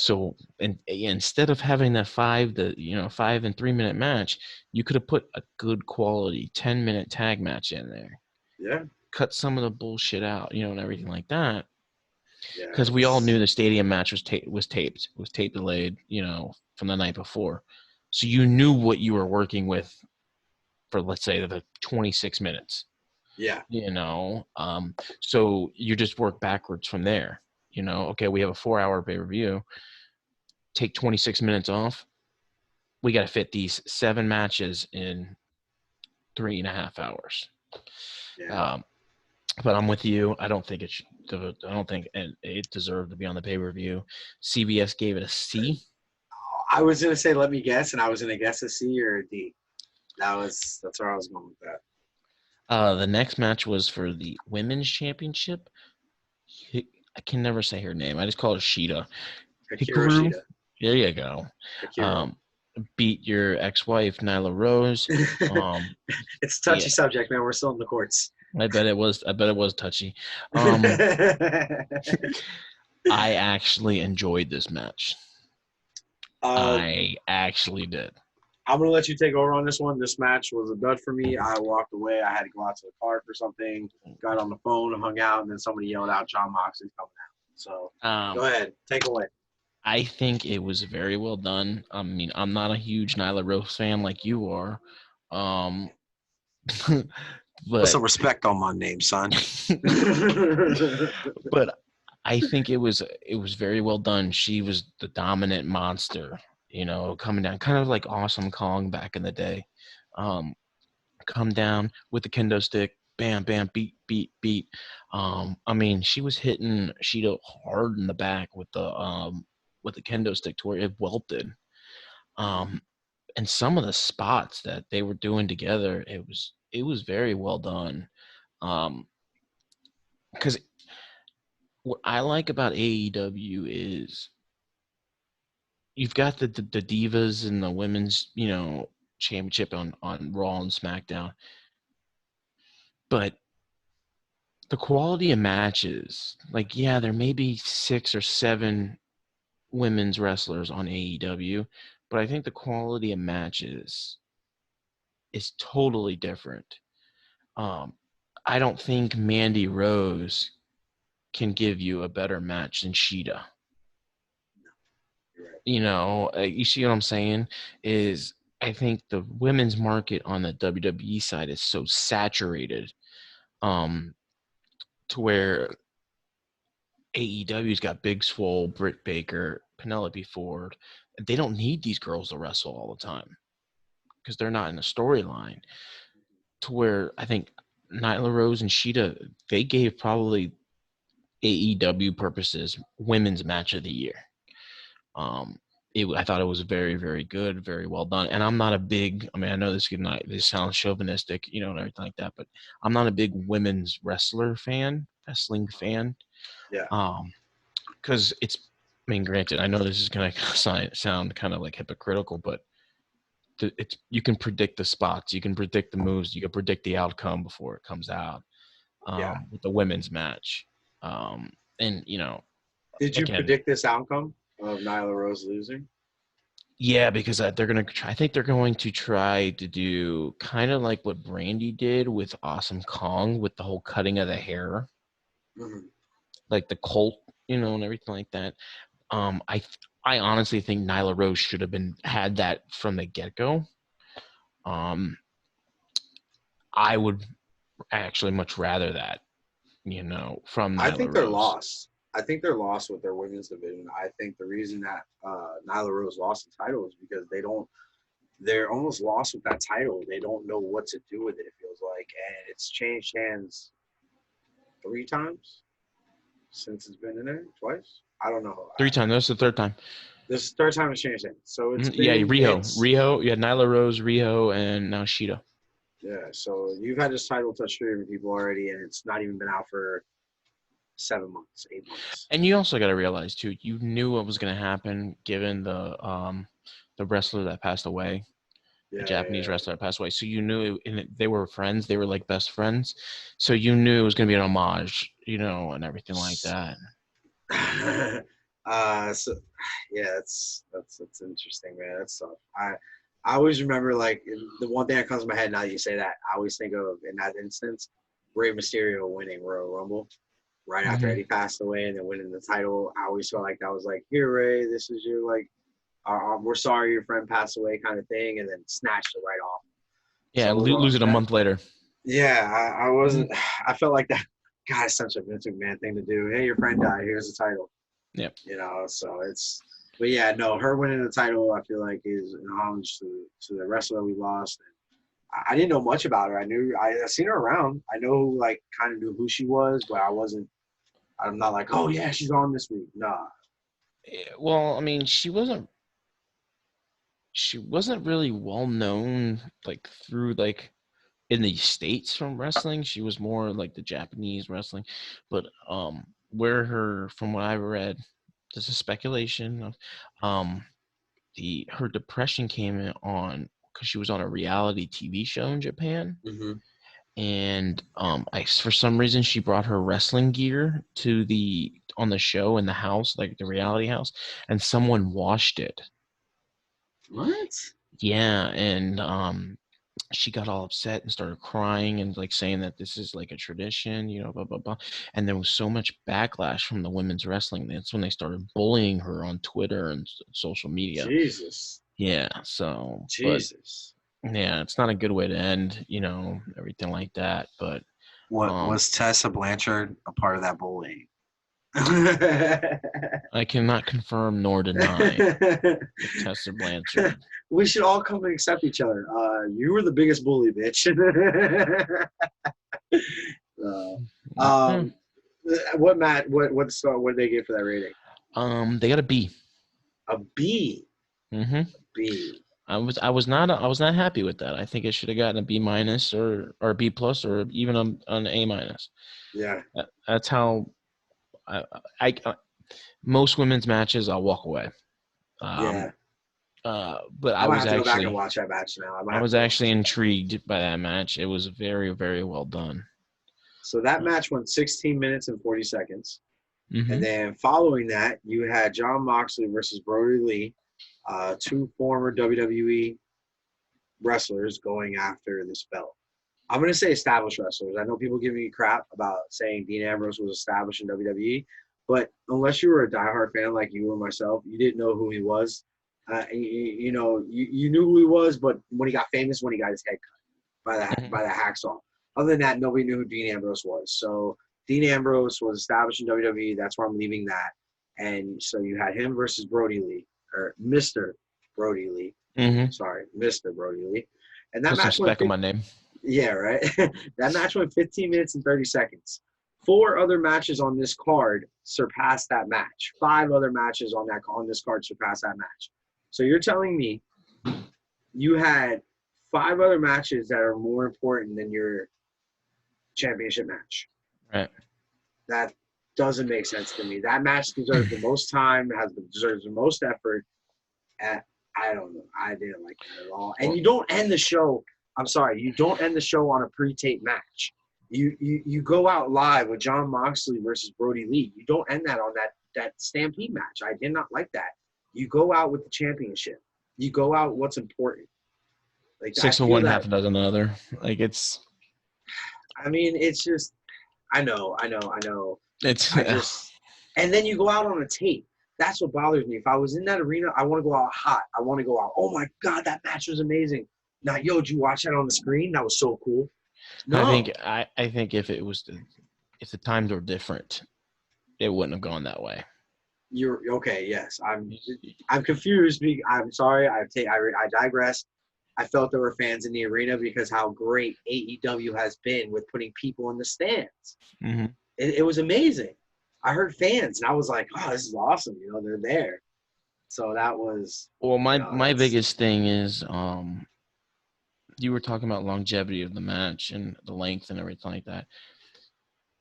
So, and instead of having that 5 and 3 minute match, you could have put a good quality 10-minute tag match in there. Yeah. Cut some of the bullshit out, and everything like that. Yeah. Because we all knew the stadium match was taped. It was tape delayed, from the night before. So you knew what you were working with for, let's say, the 26 minutes. Yeah. So you just work backwards from there. Okay, we have a 4-hour pay-per-view. Take 26 minutes off. We got to fit these 7 matches in 3.5 hours. Yeah. But I'm with you. I don't think it deserved to be on the pay-per-view. CBS gave it a C. I was gonna say, let me guess, and I was gonna guess a C or a D. That's where I was going with that. The next match was for the women's championship. I can never say her name. I just call her Shida. Hikaru. There you go. Beat your ex-wife Nyla Rose. It's a touchy subject, man. We're still in the courts. I bet it was touchy. I actually enjoyed this match. I actually did. I'm going to let you take over on this one. This match was a dud for me. I walked away. I had to go out to the car for something. Got on the phone and hung out, and then somebody yelled out, John Moxley's coming out. So go ahead. Take away. I think it was very well done. I mean, I'm not a huge Nyla Rose fan like you are. But put some respect on my name, son. But I think it was very well done. She was the dominant monster, coming down, kind of like Awesome Kong back in the day. Come down with the kendo stick, bam, bam, beat, beat, beat. I mean, she was hitting Shida hard in the back with the kendo stick to where it welted. And some of the spots that they were doing together, it was very well done. Because what I like about AEW is you've got the divas and the women's, championship on Raw and SmackDown. But the quality of matches, like, yeah, there may be 6 or 7 women's wrestlers on AEW, but I think the quality of matches is totally different. I don't think Mandy Rose can give you a better match than Shida. You see what I'm saying? Is I think the women's market on the WWE side is so saturated, to where AEW's got Big Swole, Britt Baker, Penelope Ford. They don't need these girls to wrestle all the time because they're not in the storyline. To where I think Nyla Rose and Shida, they gave probably AEW purposes women's match of the year. I thought it was very, very good, very well done. And I'm not a big, I know this sounds chauvinistic, and everything like that, but I'm not a big women's wrestling fan. Yeah. Because granted, I know this is going to sound kind of like hypocritical, but you can predict the spots, you can predict the moves, you can predict the outcome before it comes out. With the women's match. Did you predict this outcome of Nyla Rose losing? Yeah, because I think they're going to try to do kind of like what Brandy did with Awesome Kong with the whole cutting of the hair, like the Colt, and everything like that. I honestly think Nyla Rose should have had that from the get-go. I would actually much rather that, from I Nyla think they're Rose. lost. I think they're lost with their women's division. I think the reason that Nyla Rose lost the title is because they're almost lost with that title. They don't know what to do with it, it feels like. And it's changed hands 3 times since it's been in there, twice. I don't know. 3 times. That's the third time. This is the third time it's changed hands. So it's Yeah, been Riho. You had Nyla Rose, Riho, and now Shida. Yeah, so you've had this title touch 3 different people already, and it's not even been out for 7 months, 8 months. And you also got to realize too, you knew what was going to happen given the wrestler that passed away, the Japanese wrestler that passed away. So you knew they were friends. They were like best friends. So you knew it was going to be an homage, and everything like that. So yeah, that's interesting, man. That's tough. I always remember, like, the one thing that comes to my head now that you say that, I always think of, in that instance, Rey Mysterio winning Royal Rumble right after Eddie passed away and then winning the title. I always felt like that was like, here, Rey, this is your, like, we're sorry your friend passed away kind of thing, and then snatched it right off. Yeah, lose it a month later. Yeah, I wasn't – I felt like that – God, it's such a Vince McMahon thing to do. Hey, your friend died. Here's the title. Yep. So it's – but yeah, no, her winning the title, I feel like, is an homage to the wrestler we lost. And I didn't know much about her. I seen her around. I know, like, kind of knew who she was, but I'm not like, oh yeah, she's on this week. Nah. Well, I mean, she wasn't really well known, like, through, like, in the States from wrestling. She was more like the Japanese wrestling, but from what I read, this is speculation, her depression came in on because she was on a reality TV show in Japan. Mm-hmm. And for some reason she brought her wrestling gear on the show in the house, like the reality house, and someone washed it. What? Yeah, and she got all upset and started crying and, like, saying that this is like a tradition, blah blah blah. And there was so much backlash from the women's wrestling. That's when they started bullying her on Twitter and social media. Jesus. Yeah. So. Jesus. But, yeah, it's not a good way to end, everything like that. But was Tessa Blanchard a part of that bullying? I cannot confirm nor deny Tessa Blanchard. We should all come and accept each other. You were the biggest bully, bitch. What did they get for that rating? They got a B. A B. Mm-hmm. B. I was not happy with that. I think it should have gotten a B- or a B+ or even an A-. Yeah. That's how I most women's matches I'll walk away. Yeah. But I have to go back and watch that match now. I was actually intrigued by that match. It was very, very well done. So that match went 16 minutes and 40 seconds. Mm-hmm. And then following that, you had Jon Moxley versus Brody Lee, 2 former WWE wrestlers going after this belt. I'm going to say established wrestlers. I know people give me crap about saying Dean Ambrose was established in WWE, but unless you were a diehard fan like you or myself, you didn't know who he was. You knew who he was, but when he got famous, when he got his head cut by the hacksaw. Other than that, nobody knew who Dean Ambrose was. So Dean Ambrose was established in WWE. That's where I'm leaving that. And so you had him versus Brody Lee, or Mr. Brody Lee. Mm-hmm. Sorry, Mr. Brody Lee. And that Put match some respect on my name. Yeah, right. That match went 15 minutes and 30 seconds. 4 other matches on this card surpassed that match. 5 other matches on this card surpassed that match. So you're telling me you had 5 other matches that are more important than your championship match. Right. That doesn't make sense to me. That match deserves the most time, deserves the most effort. I don't know. I didn't like that at all. And you don't end the show. I'm sorry. You don't end the show on a pre-tape match. You go out live with Jon Moxley versus Brody Lee. You don't end that on that Stampede match. I did not like that. You go out with the championship. You go out what's important. Like 6 of one, half a dozen of the other. Like, it's. I mean, it's just. I know. It's. And then you go out on a tape. That's what bothers me. If I was in that arena, I want to go out hot. I want to go out, oh my God, that match was amazing. Now, yo, did you watch that on the screen? That was so cool. No, I think if if the times were different, it wouldn't have gone that way. you're okay. Yes, I'm confused. I'm sorry. I digress. I felt there were fans in the arena because how great AEW has been with putting people in the stands. Mm-hmm. It was amazing. I heard fans, and I was like, "Oh, this is awesome!" You know, they're there. So that was Well, you know, my biggest thing is you were talking about longevity of the match and the length and everything like that.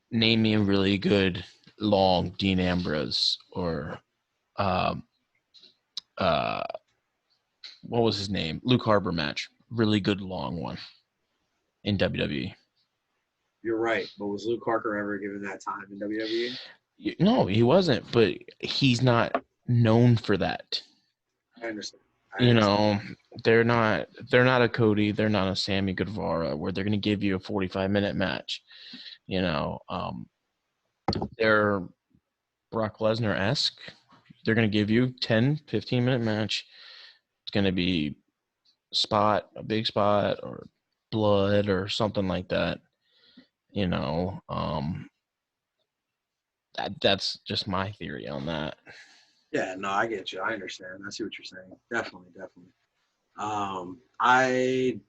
Name me a really good long Dean Ambrose or um what was his name? Luke Harper match. Really good long one in WWE. You're right. But was Luke Harper ever given that time in WWE? No, he wasn't, but he's not known for that. I understand. You know, they're not a Cody, they're not a Sammy Guevara where they're going to give you a 45-minute match. You know, they're Brock Lesnar-esque. They're going to give you 10, 15-minute match. It's going to be a big spot or blood or something like that. You know, that's just my theory on that. Yeah, no, I get you. I understand. I see what you're saying. Definitely, definitely. I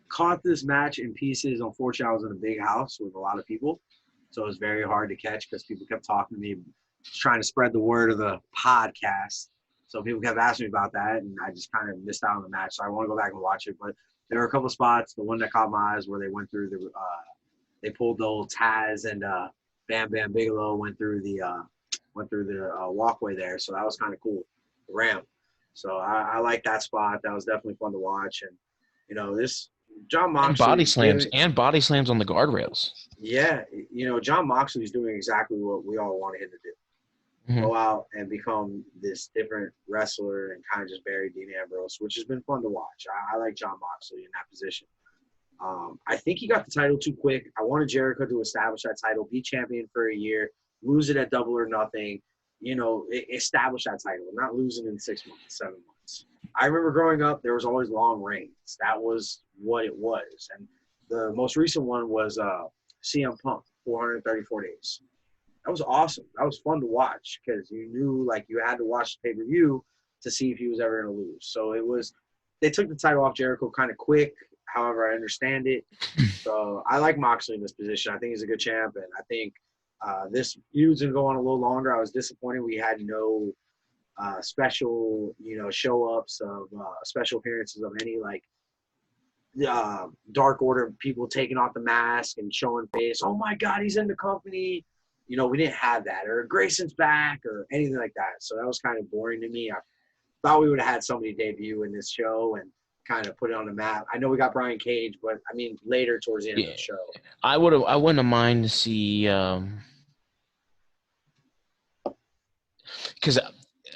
caught this match in pieces. Unfortunately, I was in a big house with a lot of people, so it was very hard to catch because people kept talking to me, trying to spread the word of the podcast. So people kept asking me about that, and I just kind of missed out on the match. So I want to go back and watch it. But there were a couple spots. The one that caught my eyes where they went through they pulled the old Taz and Bam Bam Bigelow went through the walkway there. So that was kind of cool, the ramp. So I like that spot. That was definitely fun to watch. And you know, this John Moxley body slams on the guardrails. Yeah, you know, John Moxley's doing exactly what we all wanted him to do. Mm-hmm. Go out and become this different wrestler and kind of just bury Dean Ambrose, which has been fun to watch. I like John Moxley in that position. I think he got the title too quick. I wanted Jericho to establish that title, be champion for a year, lose it at Double or Nothing, you know, establish that title, not losing in 6 months, 7 months. I remember growing up, there was always long reigns. That was what it was. And the most recent one was CM Punk, 434 days. That was awesome. That was fun to watch because you knew, like, you had to watch the pay-per-view to see if he was ever going to lose. So it was – they took the title off Jericho kind of quick. However, I understand it. So I like Moxley in this position. I think he's a good champ, and I think this feud's going to go on a little longer. I was disappointed we had no special, you know, show-ups of special appearances of any, like, Dark Order people taking off the mask and showing face. Oh, my God, he's in the company. You know, we didn't have that. Or Grayson's back or anything like that. So that was kind of boring to me. I thought we would have had somebody debut in this show and kind of put it on the map. I know we got Brian Cage, but I mean later towards the end of the show. I wouldn't have mind to see because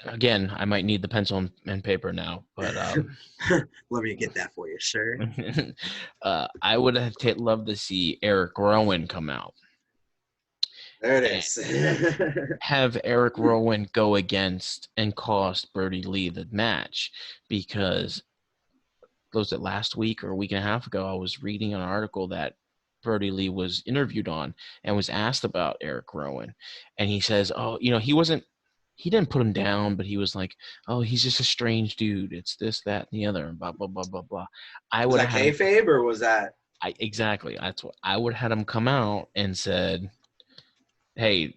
again, I might need the pencil and paper now, but let me get that for you, sir. I would have loved to see Eric Rowan come out. There it is. Have Eric Rowan go against and cost Brody Lee the match because was it last week or a week and a half ago, I was reading an article that Brody Lee was interviewed on and was asked about Eric Rowan. And he says, oh, you know, he didn't put him down, but he was like, oh, he's just a strange dude. It's this, that, and the other, and blah, blah, blah, blah, blah. Was that kayfabe or was that? Exactly. That's what I would have had him come out and said, hey,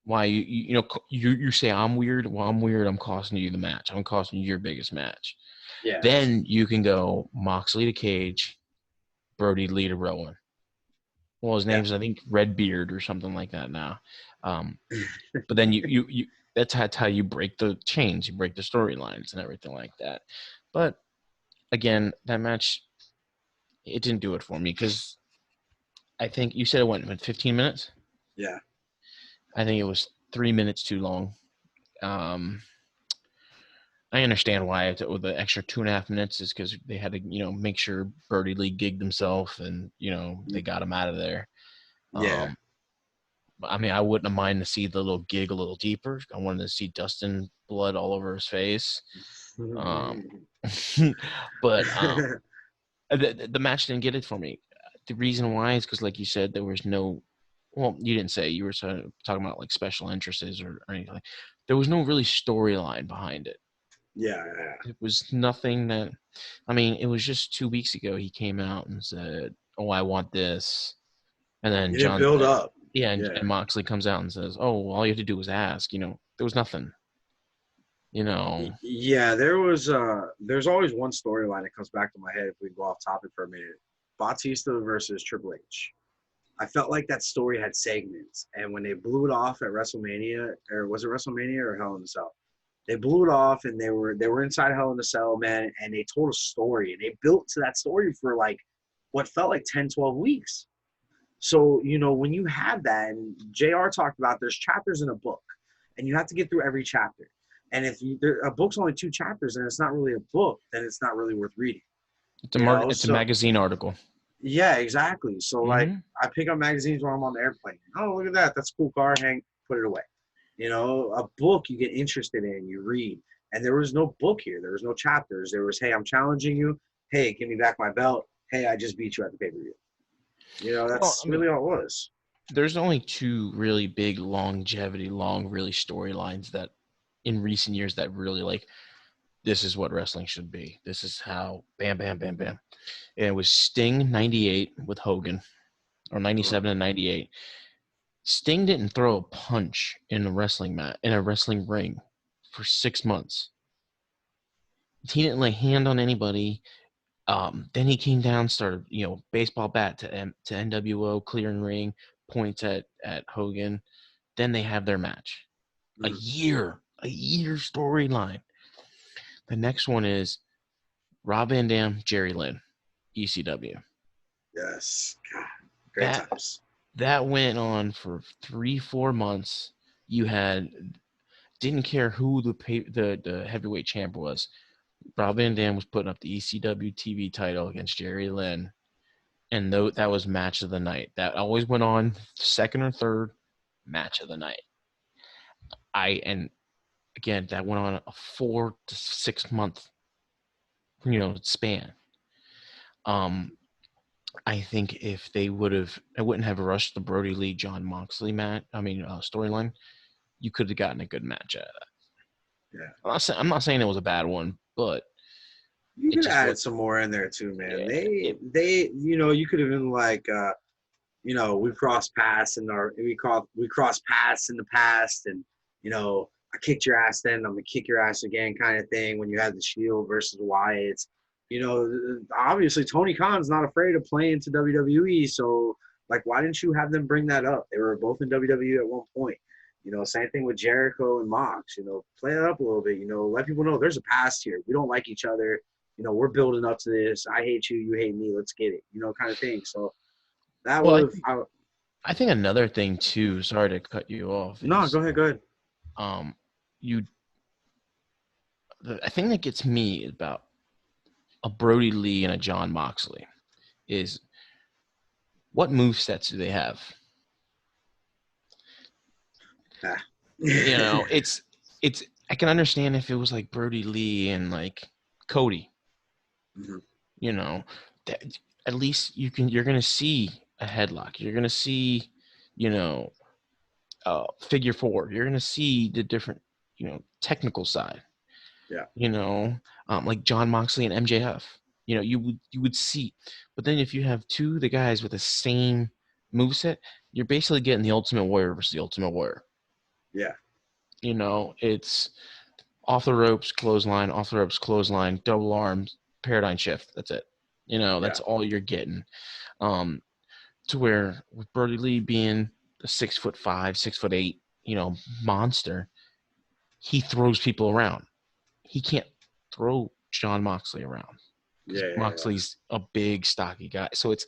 why you say I'm weird? Well, I'm weird. I'm costing you the match. I'm costing you your biggest match. Yeah. Then you can go Moxley to Cage, Brody Lee to Rowan. Well, his name's I think Redbeard or something like that now. But then you that's how you break the chains, you break the storylines and everything like that. But again, that match, it didn't do it for me because I think you said it went 15 minutes. Yeah. I think it was 3 minutes too long. I understand why with the extra 2.5 minutes is because they had to, you know, make sure Brody Lee gigged himself and, you know, they got him out of there. Yeah. I mean, I wouldn't have minded to see the little gig a little deeper. I wanted to see Dustin blood all over his face. But The match didn't get it for me. The reason why is because, like you said, there was no. Well, you didn't say. You were talking about like special interests or anything. There was no really storyline behind it. Yeah. It was nothing that. I mean, it was just 2 weeks ago he came out and said, "Oh, I want this," and then You didn't build up. And Moxley comes out and says, "Oh, all you have to do was ask." There was nothing. Yeah, there's always one storyline that comes back to my head if we go off topic for a minute. Batista versus Triple H. I felt like that story had segments, and when they blew it off at WrestleMania, or was it WrestleMania or Hell in a Cell? They blew it off, and they were inside Hell in a Cell, man, and they told a story, and they built to that story for like what felt like 10, 12 weeks. So, when you have that, and JR talked about there's chapters in a book, and you have to get through every chapter. And if a book's only 2 chapters and it's not really a book, then it's not really worth reading. It's a magazine article. Yeah, exactly. So, like, I pick up magazines while I'm on the airplane. Oh, look at that. That's a cool car. Hang, put it away. A book you get interested in, you read. And there was no book here. There was no chapters. There was, hey, I'm challenging you. Hey, give me back my belt. Hey, I just beat you at the pay-per-view. That's really all it was. There's only 2 really big long really storylines that in recent years that really like, this is what wrestling should be. This is how bam, bam, bam, bam. And it was Sting 98 with Hogan, or 97 and 98. Sting didn't throw a punch in a wrestling ring for 6 months. He didn't lay hand on anybody. Then he came down, started, baseball bat to NWO, clearing ring, points at Hogan. Then they have their match. A year storyline. The next one is Rob Van Dam, Jerry Lynn, ECW. Yes. God, great times. That went on for 3-4 months. You didn't care who the heavyweight champ was. Rob Van Dam was putting up the ECW TV title against Jerry Lynn, and that was match of the night. That always went on second or third match of the night. Again, that went on a 4 to 6 month, span. I think if I wouldn't have rushed the Brody Lee John Moxley storyline, you could have gotten a good match out of that. Yeah. I'm not saying it was a bad one, but you could have added some more in there too, man. Yeah, you could have been like, we crossed paths we crossed paths in the past, and I kicked your ass then, I'm gonna kick your ass again, kind of thing. When you had the Shield versus Wyatt, obviously Tony Khan's not afraid of playing to WWE. So, like, why didn't you have them bring that up? They were both in WWE at one point. Same thing with Jericho and Mox. Play it up a little bit. Let people know there's a past here. We don't like each other. We're building up to this. I hate you. You hate me. Let's get it. Kind of thing. So that was. I think another thing too. Sorry to cut you off. No, go ahead. The thing that gets me about a Brody Lee and a John Moxley is what movesets do they have? It's I can understand if it was like Brody Lee and like Cody. At least you're gonna see a headlock. You're gonna see, figure 4. You're gonna see the different, technical side. Yeah. Like John Moxley and MJF. You would see. But then if you have the guys with the same moveset, you're basically getting the Ultimate Warrior versus the Ultimate Warrior. Yeah. It's off the ropes, clothesline, double arms, paradigm shift. That's it. That's all you're getting. To where with Brody Lee being a 6'5", 6'8", monster, he throws people around. He can't throw John Moxley around. Moxley's a big, stocky guy. So it's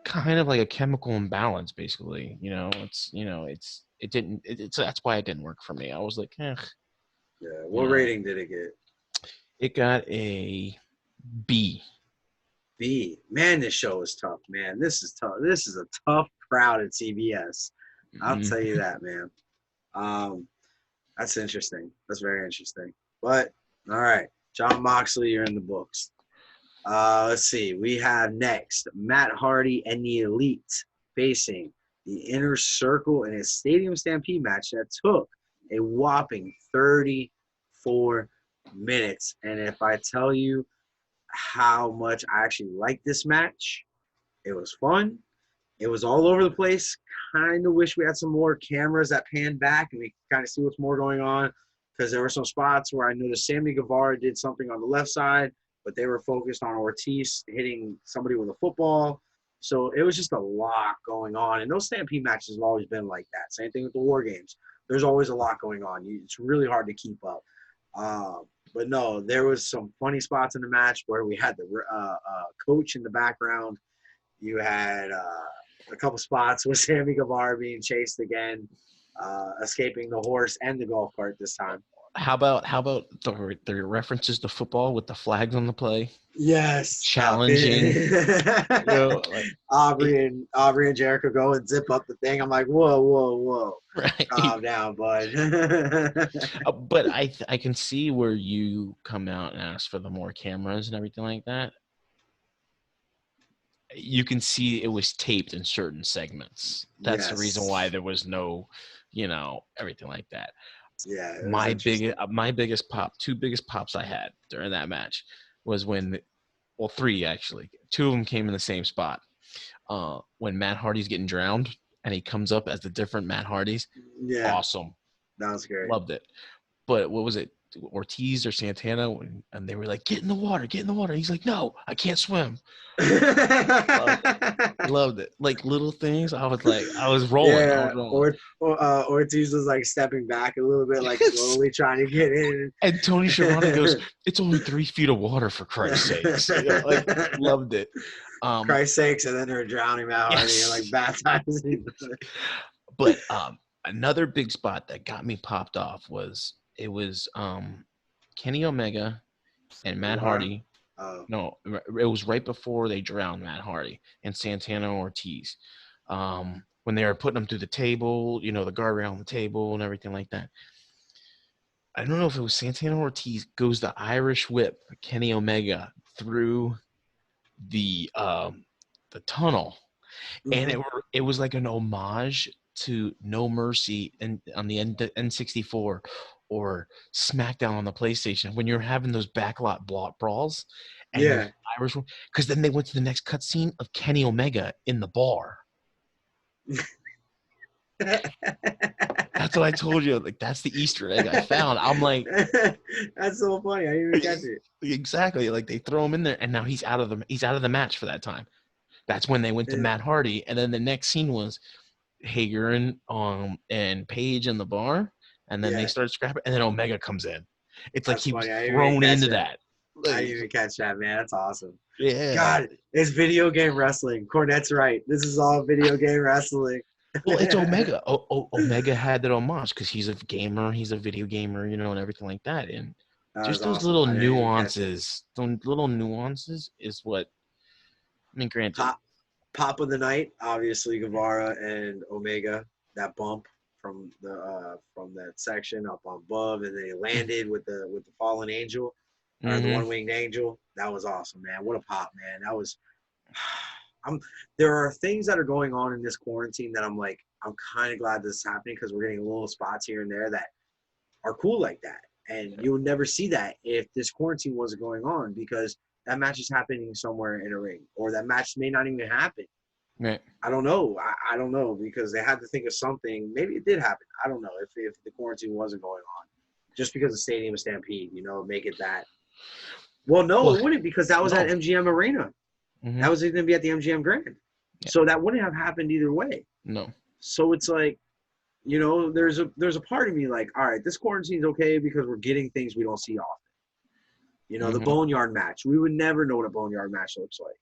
kind of like a chemical imbalance, basically. That's why it didn't work for me. I was like, eh. Yeah. What rating did it get? It got a B. B. Man, this show is tough, man. This is tough. This is a tough crowd at CBS. I'll tell you that, man. That's interesting. That's very interesting. But, all right. John Moxley, you're in the books. Let's see. We have next Matt Hardy and the Elite facing the Inner Circle in a Stadium Stampede match that took a whopping 34 minutes. And if I tell you how much I actually liked this match, it was fun. It was all over the place. Kind of wish we had some more cameras that pan back and we could kind of see what's more going on, because there were some spots where I noticed Sammy Guevara did something on the left side, but they were focused on Ortiz hitting somebody with a football. So it was just a lot going on. And those Stampede matches have always been like that. Same thing with the War Games. There's always a lot going on. It's really hard to keep up. But no, there was some funny spots in the match where we had the coach in the background. You had a couple spots with Sammy Guevara being chased again, escaping the horse and the golf cart this time. How about the references to football with the flags on the play? Yes, Challenging. Like, Aubrey and Jericho go and zip up the thing. I'm like, whoa, right. calm down, bud. But I can see where you come out and ask for the more cameras and everything like that. You can see it was taped in certain segments. That's the reason why there was no, everything like that. Yeah. My biggest pop, two biggest pops I had during that match was when, well, three actually. Two of them came in the same spot. When Matt Hardy's getting drowned and he comes up as the different Matt Hardys. Yeah. Awesome. That was great. Loved it. But what was it? Ortiz or Santana, and they were like, get in the water. He's like, no, I can't swim. Loved it. Like little things. I was rolling. Yeah. Ortiz was like stepping back a little bit, like slowly trying to get in. And Tony Schiavone goes, it's only 3 feet of water, for Christ's sakes. Loved it. Christ's sakes, and then they're drowning Matt Hardy and like baptizing. But another big spot that got me popped off was Kenny Omega and Matt Hardy. No, it was right before they drowned Matt Hardy and Santana Ortiz. When they were putting them through the table, the guardrail on the table and everything like that. I don't know if it was Santana Ortiz goes the Irish whip Kenny Omega through the tunnel, and it was like an homage to No Mercy and on the N64 or SmackDown on the PlayStation when you're having those backlot brawls. And Irish, because then they went to the next cutscene of Kenny Omega in the bar. That's what I told you. Like, that's the Easter egg I found. I'm like, that's so funny. I didn't even catch it. Exactly. Like they throw him in there, and now he's out of the match for that time. That's when they went to Matt Hardy, and then the next scene was Hager and Paige in the bar, and then they start scrapping, and then Omega comes in. It's like he was thrown into that. I didn't even catch that, man. That's awesome. Yeah. God, it's video game wrestling. Cornette's right. This is all video game wrestling. Well, it's Omega. Omega had that homage because he's a gamer. He's a video gamer, and everything like that. And just those little nuances. Those little nuances is what. I mean, granted. Pop of the night, obviously Guevara and Omega. That bump from that section up above, and then he landed with the fallen angel, or the one-winged angel. That was awesome, man. What a pop, man. That was. There are things that are going on in this quarantine that I'm kind of glad this is happening, because we're getting little spots here and there that are cool like that. And you would never see that if this quarantine wasn't going on, because that match is happening somewhere in a ring, or that match may not even happen. Right. I don't know. I don't know, because they had to think of something. Maybe it did happen. I don't know if the quarantine wasn't going on, just because the Stadium Stampede, make it that. Well, no, it wouldn't, because that was at MGM Arena. Mm-hmm. That was going to be at the MGM Grand. Yeah. So that wouldn't have happened either way. No. So it's like, there's a part of me like, all right, this quarantine's okay because we're getting things we don't see often. The Boneyard match. We would never know what a Boneyard match looks like.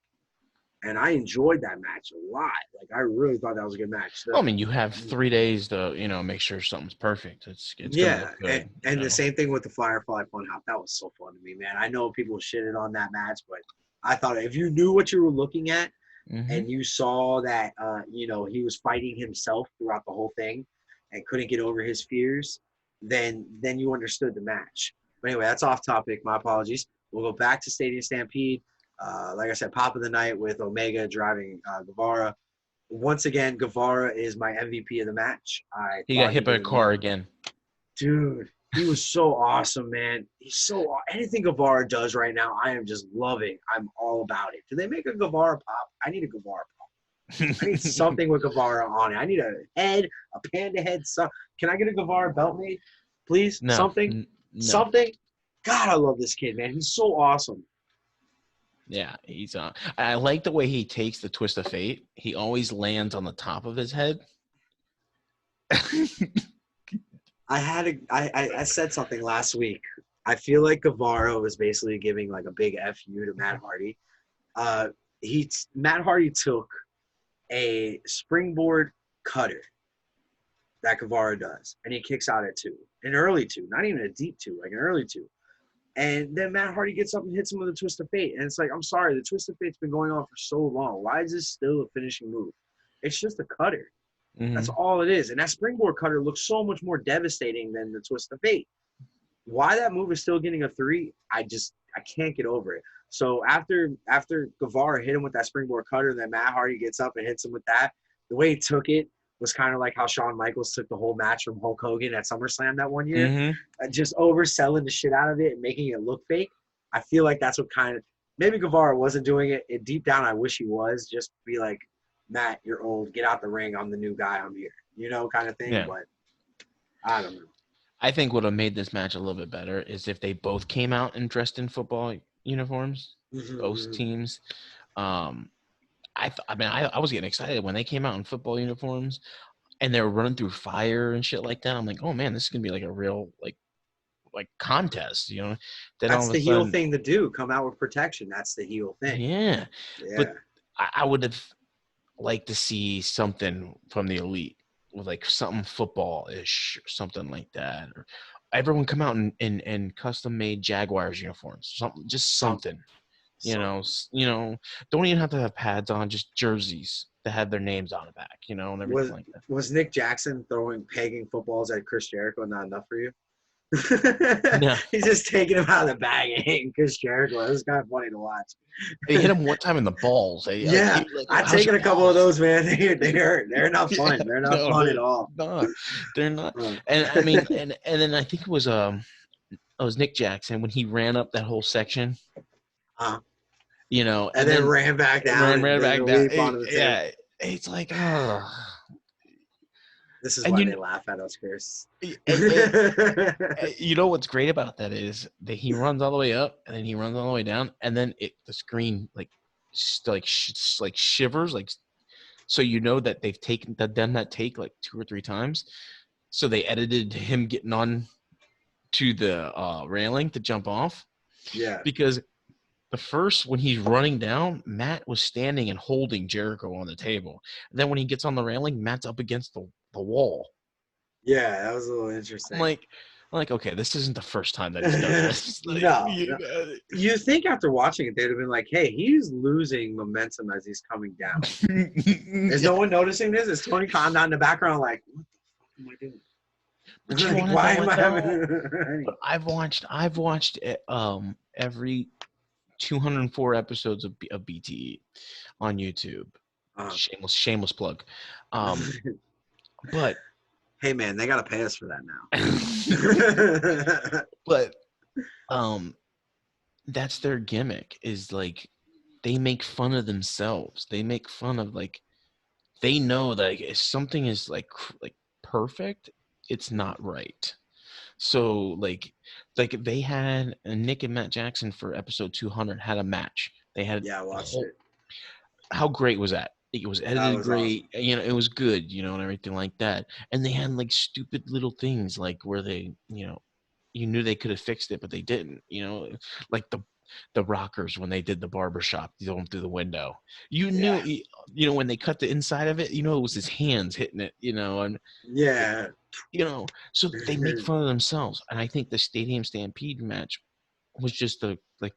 And I enjoyed that match a lot. Like, I really thought that was a good match. Well, I mean, you have 3 days to, make sure something's perfect. It's yeah, good, and the same thing with the Firefly Funhouse. That was so fun to me, man. I know people shitted on that match, but I thought if you knew what you were looking at, and you saw that, he was fighting himself throughout the whole thing and couldn't get over his fears, then you understood the match. But anyway, that's off topic. My apologies. We'll go back to Stadium Stampede. Like I said, pop of the night with Omega driving Guevara. Once again, Guevara is my MVP of the match. I He got thought hit by a did car again. Dude, he was so awesome, man. He's so anything Guevara does right now, I am just loving. I'm all about it. Do they make a Guevara pop? I need a Guevara pop. I need something with Guevara on it. I need a head, a panda head. Can I get a Guevara belt made, please? No, Something, no. something. God, I love this kid, man. He's so awesome. Yeah, he's I like the way he takes the twist of fate. He always lands on the top of his head. I said something last week. I feel like Guevara was basically giving like a big FU to Matt Hardy. Matt Hardy took a springboard cutter that Guevara does, and he kicks out at 2, an early 2, not even a deep 2, like an early 2. And then Matt Hardy gets up and hits him with a twist of fate. And it's like, I'm sorry, the twist of fate's been going on for so long. Why is this still a finishing move? It's just a cutter. Mm-hmm. That's all it is. And that springboard cutter looks so much more devastating than the twist of fate. Why that move is still getting a 3, I can't get over it. So after Guevara hit him with that springboard cutter, and then Matt Hardy gets up and hits him with that, the way he took it was kind of like how Shawn Michaels took the whole match from Hulk Hogan at SummerSlam that one year. Mm-hmm. Just overselling the shit out of it and making it look fake. I feel like that's what kind of – maybe Guevara wasn't doing it. Deep down, I wish he was. Just be like, Matt, you're old. Get out the ring. I'm the new guy. I'm here. You know, kind of thing. Yeah. But I don't know. I think what would have made this match a little bit better is if they both came out and dressed in football uniforms, both teams. I was getting excited when they came out in football uniforms and they were running through fire and shit like that. I'm like, oh man, this is gonna be like a real like contest, you know. Then that's the heel thing to do. Come out with protection. That's the heel thing. Yeah. But I would have liked to see something from the Elite with like something football-ish or something like that, or everyone come out in custom-made Jaguars uniforms, something. You know, don't even have to have pads on, just jerseys that have their names on the back, you know, and everything like that. Was Nick Jackson pegging footballs at Chris Jericho not enough for you? No. He's just taking him out of the bag and hitting Chris Jericho. It was kind of funny to watch. They hit him one time in the balls. I've taken a couple of those, man. They hurt. They're not fun. They're not fun at all. No, they're not. And I mean, and then I think it was Nick Jackson when he ran up that whole section. You know, and then ran back down. Ran back down. Yeah, it's like, oh. This is why they laugh at us, Chris. You know what's great about that is that he runs all the way up and then he runs all the way down, and then the screen shivers, like, so you know that they've done that take like 2 or 3 times. So they edited him getting on to the railing to jump off. Yeah, because the first, when he's running down, Matt was standing and holding Jericho on the table. And then when he gets on the railing, Matt's up against the wall. Yeah, that was a little interesting. I'm like, okay, this isn't the first time that he's done this. No. You think after watching it, they'd have been like, hey, he's losing momentum as he's coming down. Is no one noticing this? Is Tony Khan not in the background like, what am I doing? Like, why am I having... I've watched every 204 episodes of BTE on YouTube. Shameless plug. But hey man, they gotta pay us for that now. But that's their gimmick, is like they make fun of themselves. They make fun of, like, they know that if something is like perfect, it's not right. So like they had Nick and Matt Jackson for episode 200 had a match. They had I watched it. How great was that? It was edited great. Awesome. You know, it was good, you know, and everything like that. And they had like stupid little things like where they, you know, you knew they could have fixed it, but they didn't, you know, like the rockers when they did the barbershop going through the window. You knew, you know, when they cut the inside of it, you know, it was his hands hitting it, you know, and you know, so they make fun of themselves. And I think the Stadium Stampede match was just like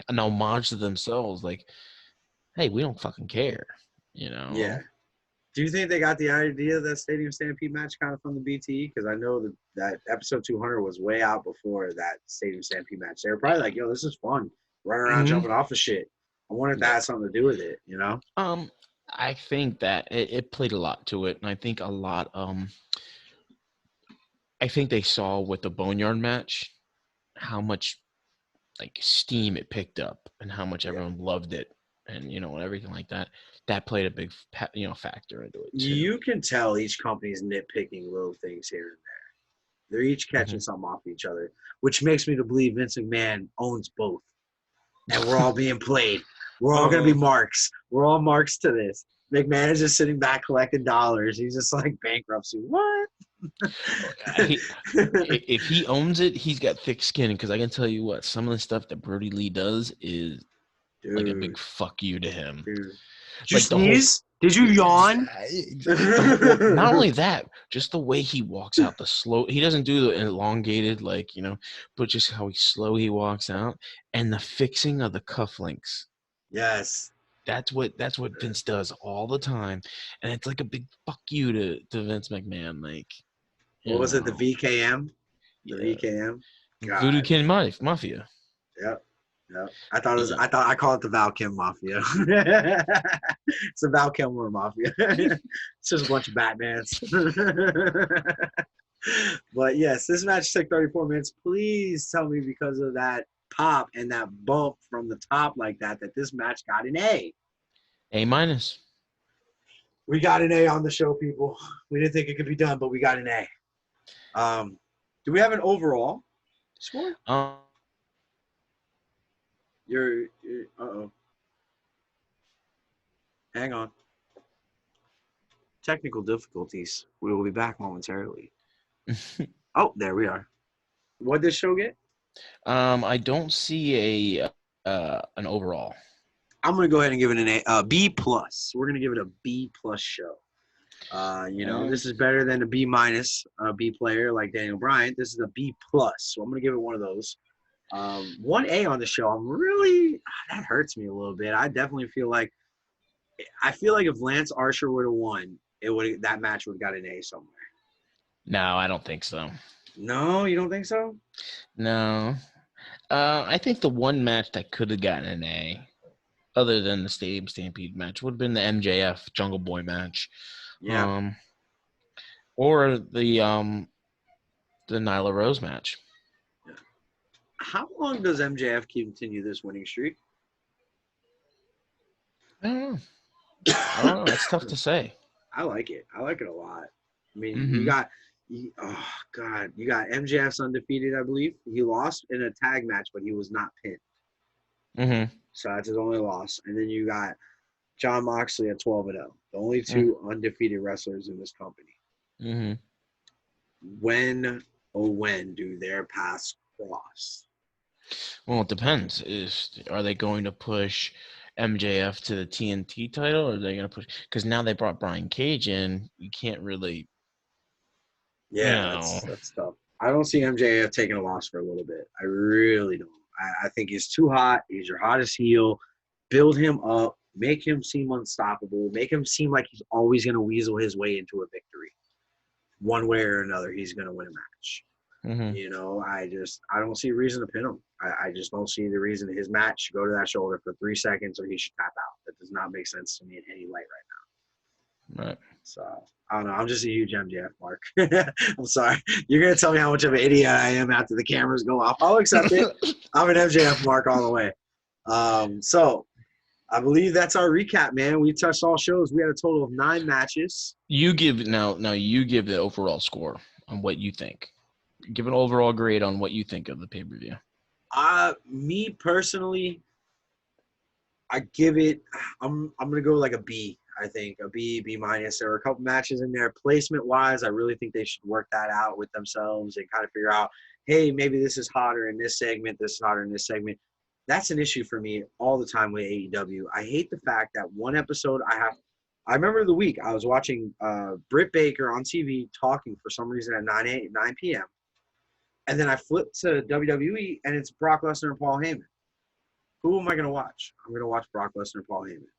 an homage to themselves. Like, hey, we don't fucking care, you know? Yeah. Do you think they got the idea of that Stadium Stampede match kind of from the BTE? Because I know that episode 200 was way out before that Stadium Stampede match. They were probably like, yo, this is fun. running around Mhm. jumping off of shit. I wonder if that has something to do with it, you know? I think that it played a lot to it, and I think I think they saw with the Boneyard match how much like steam it picked up and how much Yeah. everyone loved it, and everything like that. That played a big factor into it too. You can tell each company's nitpicking little things here and there. They're each catching Mhm. something off each other, which makes me to believe Vince McMahon owns both. And we're all being played. We're all going to be marks. We're all marks to this. McMahon is just sitting back collecting dollars. He's just like bankruptcy. What? If he owns it, he's got thick skin. Because I can tell you what, some of the stuff that Brody Lee does is like a big Dude. fuck you to him. Dude. Did you Like the whole. sneeze? Did you yawn? Not only that, just the way he walks out, the slow. He doesn't do the elongated, but just how slow he walks out, and the fixing of the cufflinks. Yes. That's what Vince does all the time, and it's like a big fuck you to Vince McMahon. Like, What was it? The VKM? The yeah, VKM? Voodoo God. King Mafia. Yep. Yep. I call it the Val Kim Mafia. It's the Val Kilmer Mafia. It's just a bunch of Batmans. But yes, this match took 34 minutes. Please tell me because of that pop and that bump from the top like that this match got an A. A-. We got an A on the show, people. We didn't think it could be done, but we got an A. Do we have an overall score? You're uh-oh. Hang on. Technical difficulties. We will be back momentarily. Oh, there we are. What did this show get? I don't see an overall. I'm gonna go ahead and give it a B plus. We're gonna give it a B plus show. This is better than a B minus B player like Daniel Bryant. This is a B plus, so I'm gonna give it one of those. 1A on the show. That hurts me a little bit. I definitely feel like if Lance Archer would have won, that match would have got an A somewhere. No, I don't think so. No, you don't think so? No. I think the one match that could have gotten an A, other than the Stadium Stampede match, would have been the MJF Jungle Boy match. Yeah. Or the Nyla Rose match. How long does MJF continue this winning streak? I don't know. It's tough to say. I like it. I like it a lot. I mean, you got MJF's undefeated, I believe. He lost in a tag match, but he was not pinned. Mm-hmm. So that's his only loss. And then you got Jon Moxley at 12-0. The only two undefeated wrestlers in this company. Mm-hmm. When do their paths cross? Well, it depends. Are they going to push MJF to the TNT title, or are they going to push? Because now they brought Brian Cage in. You can't really. Yeah, that's tough. I don't see MJF taking a loss for a little bit. I really don't. I think he's too hot. He's your hottest heel. Build him up. Make him seem unstoppable. Make him seem like he's always going to weasel his way into a victory. One way or another, he's going to win a match. Mm-hmm. I don't see a reason to pin him. I just don't see the reason his match should go to that shoulder for 3 seconds or he should tap out. That does not make sense to me in any light right now. Right. So, I don't know. I'm just a huge MJF mark. I'm sorry. You're going to tell me how much of an idiot I am after the cameras go off. I'll accept it. I'm an MJF mark all the way. So, I believe that's our recap, man. We touched all shows. We had a total of 9 matches. You give the overall score on what you think. Give an overall grade on what you think of the pay-per-view. Me personally, I give it. I'm gonna go like a B. I think a B minus. There were a couple matches in there. Placement wise, I really think they should work that out with themselves and kind of figure out, hey, maybe this is hotter in this segment. This is hotter in this segment. That's an issue for me all the time with AEW. I hate the fact that one episode I remember the week I was watching Britt Baker on TV talking for some reason at 9 p.m. And then I flipped to WWE, and it's Brock Lesnar and Paul Heyman. Who am I going to watch? I'm going to watch Brock Lesnar and Paul Heyman.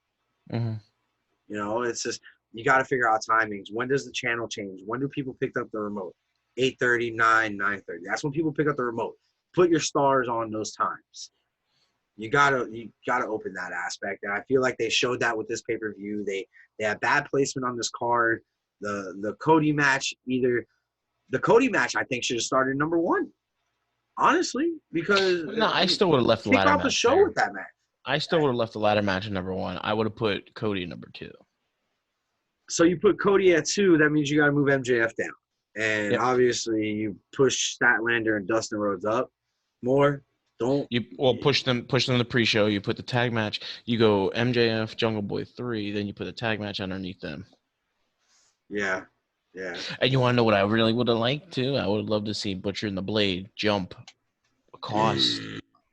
Mm-hmm. It's just you got to figure out timings. When does the channel change? When do people pick up the remote? 8:30, 9:30. That's when people pick up the remote. Put your stars on those times. You gotta open that aspect. And I feel like they showed that with this pay-per-view. They had bad placement on this card. The Cody match, I think should have started number 1. Honestly, because No, I still would have left the kick ladder off the match show there. with that match. I still would have left the ladder match at number 1. I would have put Cody at number 2. So you put Cody at 2, that means you got to move MJF down. And Yep. obviously you push Statlander and Dustin Rhodes up more. Push them the pre-show. You put the tag match. You go MJF, Jungle Boy 3, then you put the tag match underneath them. Yeah. Yeah. And you want to know what I really would have liked too? I would have loved to see Butcher and the Blade jump across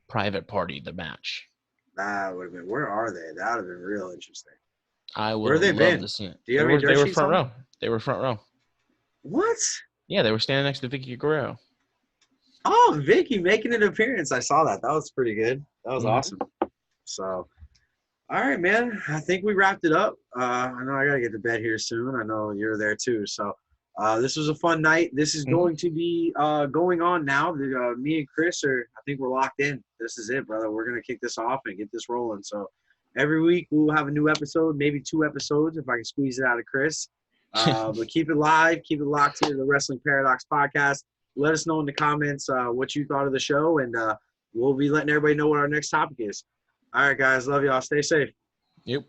Private Party the match. That would have been. Where are they? That would have been real interesting. I would Where have have they loved been? to see it. Do you have any dirt They were sheets front on row. They were front row. What? Yeah, they were standing next to Vicky Guerrero. Oh, Vicky making an appearance. I saw that. That was pretty good. That was Mhm. awesome. So, all right, man. I think we wrapped it up. I know I got to get to bed here soon. I know you're there too. So, this was a fun night. This is going to be going on now. Me and Chris I think we're locked in. This is it, brother. We're going to kick this off and get this rolling. So, every week we'll have a new episode, maybe 2 episodes if I can squeeze it out of Chris. But keep it live. Keep it locked here to the Wrestling Paradox podcast. Let us know in the comments what you thought of the show, and we'll be letting everybody know what our next topic is. All right, guys. Love y'all. Stay safe. Yep.